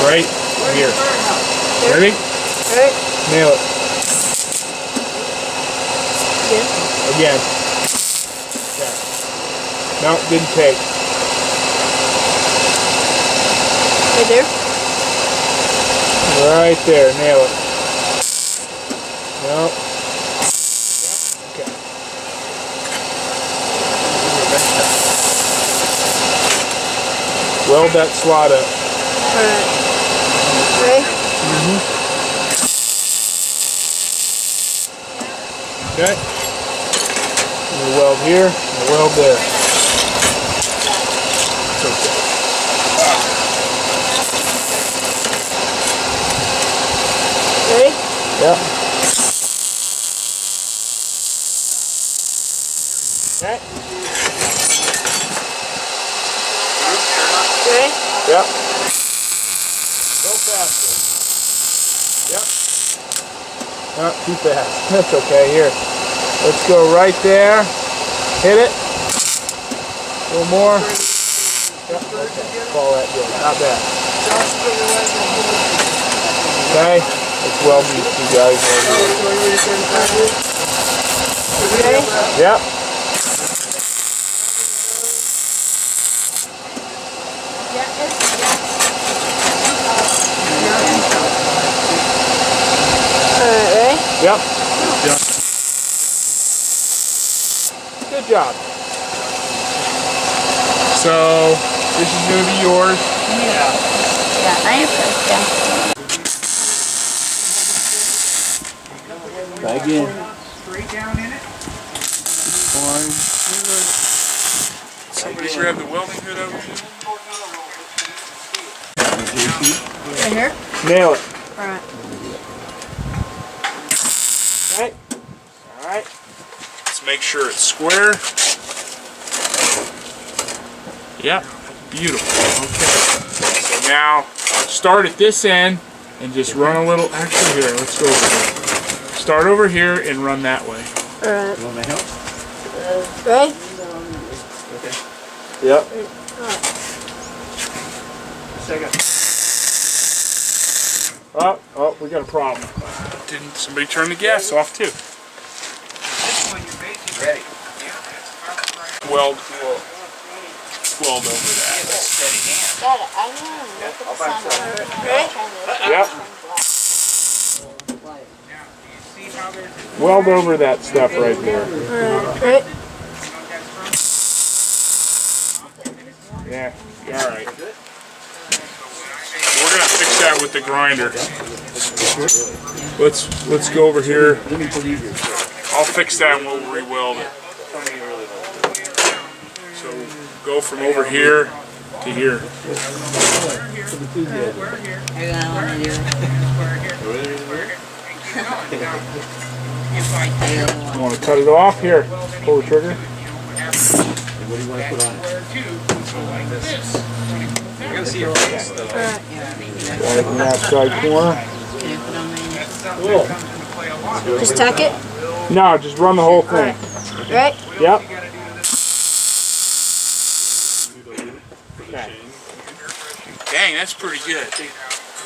O: right here. Ready?
C: Alright.
O: Nail it. Again. Okay. No, didn't take.
C: Right there?
O: Right there, nail it. No. Okay. Weld that slot up.
C: Alright. Ready?
O: Okay. We'll weld here, we'll weld there. It's okay.
C: Ready?
O: Yep. Okay.
C: Ready?
O: Yep. Go faster. Yep. Not too fast. That's okay. Here. Let's go right there. Hit it. A little more. Yep. Okay. Follow that good. Not bad. Okay. Let's weld these two guys over here.
C: Ready?
O: Yep.
C: Alright, ready?
O: Yep. Good job. So, this is going to be yours.
H: Yeah, I appreciate that.
I: Try again.
L: Straight down in it.
O: Fine. Somebody grab the welding hood over here.
C: Right here?
O: Nail it.
C: Alright.
O: Okay. Alright. Let's make sure it's square. Yeah. Beautiful. Okay. So now, start at this end and just run a little. Actually, here, let's go over here. Start over here and run that way.
C: Alright.
I: You want my help?
C: Ready?
I: Okay.
O: Yep.
I: Second.
O: Oh, we got a problem. Didn't somebody turn the gas off too?
I: Ready.
O: Weld over that.
H: Dad, I want to look at the sun.
O: Yep. Weld over that stuff right there.
C: Alright. Right?
O: Yeah. All right. We're gonna fix that with the grinder. Let's go over here. I'll fix that and we'll re-weld it. So go from over here to here. You want to cut it off? Here, pull the trigger.
I: What do you want to put on it?
L: You're gonna see your face though.
O: Got it in the outside corner.
C: Just tack it?
O: No, just run the whole thing.
C: Right?
O: Yep. Dang, that's pretty good. I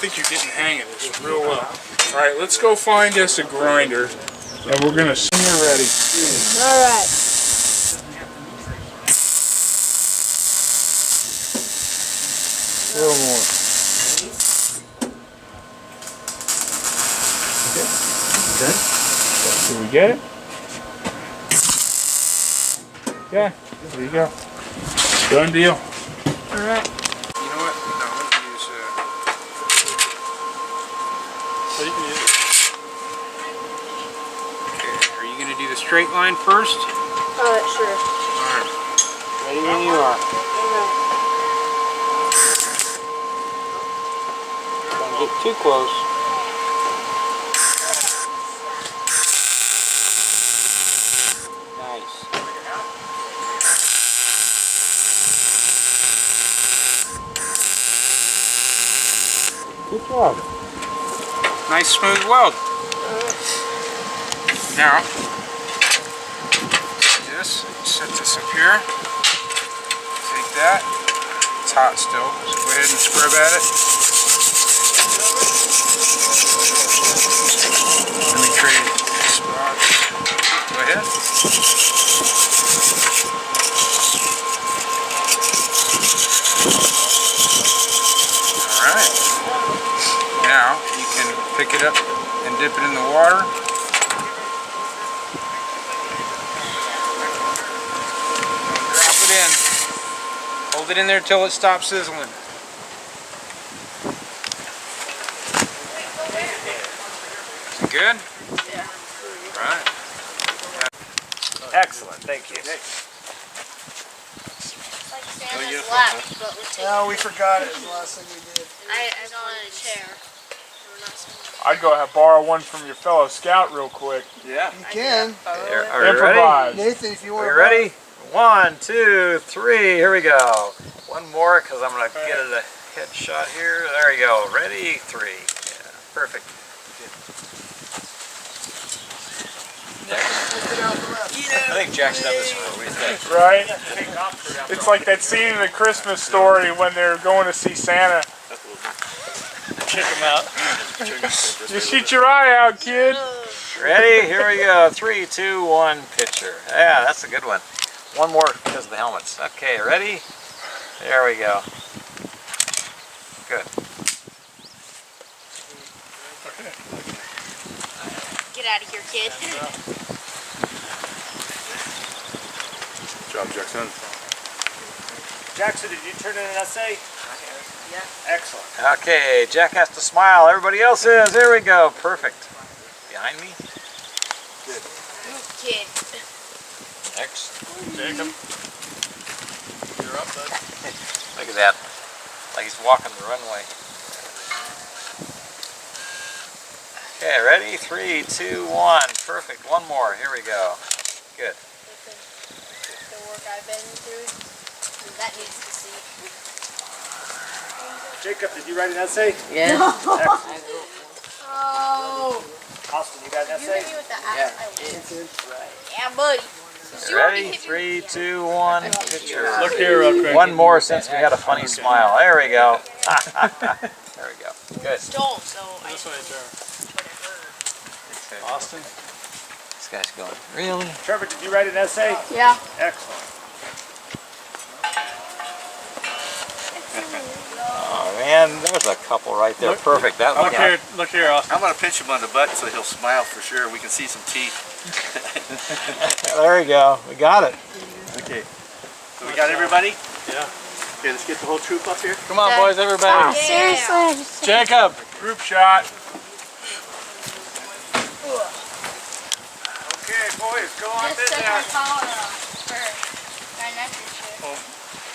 O: think you're getting the hang of this real well. Alright, let's go find us a grinder. And we're gonna sing you ready.
C: Alright.
O: A little more.
D: Okay.
O: Did we get it? Yeah, there you go. Done deal.
C: Alright.
N: You know what? No, I'm gonna use.
E: So you can use it.
N: Okay. Are you gonna do the straight line first?
C: Sure.
N: Alright.
K: Ready when you are. Don't get too close. Nice. Good job.
N: Nice smooth weld. Now, take this, set this up here. Take that. It's hot still. Just go ahead and scrub at it. Let me create spots. Go ahead. Alright. Now you can pick it up and dip it in the water. Drop it in. Hold it in there till it stops sizzling. Is it good?
H: Yeah.
N: Right.
L: Excellent, thank you.
H: Santa's lap, but with
K: No, we forgot it. It was the last thing we did.
H: I was on a chair.
O: I'd go ahead borrow one from your fellow scout real quick.
L: Yeah.
K: You can.
L: Are we
O: Improvise.
K: Nathan, if you want
L: Are
K: to.
L: we ready? 1, 2, 3, here we go. One more, because I'm going to get a headshot here. There you go. Ready? 3. Yeah, perfect.
M: I think Jack's done this one. What do you think?
O: Right? It's like that scene in the Christmas Story when they're going to see Santa.
M: Check him out.
O: You shoot your eye out, kid.
L: Ready? Here we go. 3, 2, 1, picture. Yeah, that's a good one. One more because of the helmets. Okay, ready? There we go. Good.
H: Get out of here, kid.
E: Good job, Jackson.
L: Jackson, did you turn in an essay?
H: Yeah.
L: Excellent. Okay, Jack has to smile. Everybody else is. There we go. Perfect. Behind me. Good.
H: Kid.
L: Next.
E: Jacob. You're up, bud.
L: Look at that. Like he's walking the runway. Okay, ready? 3, 2, 1. Perfect. One more. Here we go. Good.
H: The work I've been through, that needs to see.
L: Jacob, did you write an essay?
B: Yeah.
H: Oh.
L: Austin, you got an
H: You
L: essay?
H: hit me with the axe. Yeah, buddy.
L: Ready? 3, 2, 1. Picture.
E: Look here real quick.
L: One more since we had a funny smile. There we go. There we go. Good.
H: Stole, so I
E: This way, Trevor.
H: whatever.
L: Austin. This guy's going. Really? Trevor, did you write an essay?
C: Yeah.
L: Excellent. Oh man, there's a couple right there. Perfect. That one.
E: Look here, Austin.
D: I'm gonna pinch him on the butt so he'll smile for sure. We can see some teeth.
L: There we go. We got it.
D: Okay. So we got everybody?
E: Yeah.
D: Okay, let's get the whole troop up here.
E: Come on, boys, everybody.
C: Seriously.
E: Jacob.
O: Group shot.
L: Okay, boys, go on
H: Just
L: in
H: took
L: there.
H: my collar off for my necklace.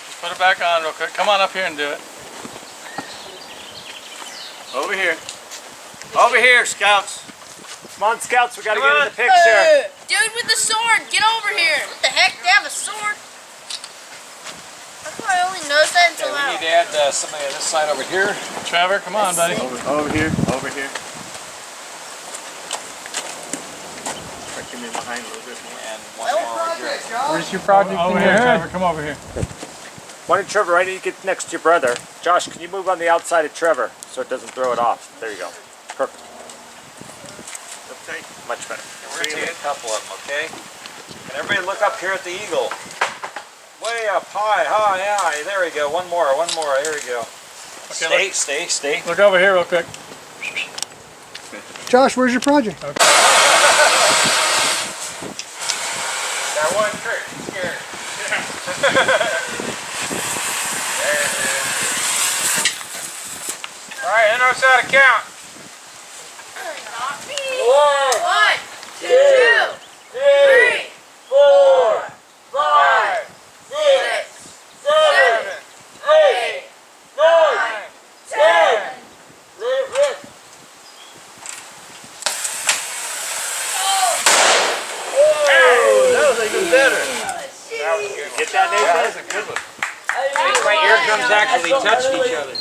E: Just put it back on real quick. Come on up here and do it.
L: Over here. Over here, scouts. Come on, scouts, we gotta get in the picture.
H: Dude with the sword, get over here. What the heck? They have a sword? How come I only noticed that until
M: We
H: now?
M: need to add somebody on this side over here.
E: Trevor, come on, buddy.
D: Over here, over here. Try to get me behind a little bit more.
M: And one more over here.
O: Where's your project
E: Over
O: in
E: here,
O: your head?
E: Trevor. Come over here.
L: Why don't Trevor, I need to get next to your brother. Josh, can you move on the outside of Trevor so it doesn't throw it off? There you go. Perfect.
A: Okay.
L: Much better. We're going to take a couple of them, okay? And everybody look up here at the eagle. Way up high, high. There we go. One more. Here we go.
J: Okay,
L: Stay.
J: Look over here real quick.
F: Josh, where's your project?
L: Got one trick. Scared. There it is. All right, who knows how to count?
C: One, two, 3, 4, 5, 6, 7, 8, 9, 10.
D: That was even better.
L: That was good. Get that, Nathan? That was a good one. My eardrums actually touched each other.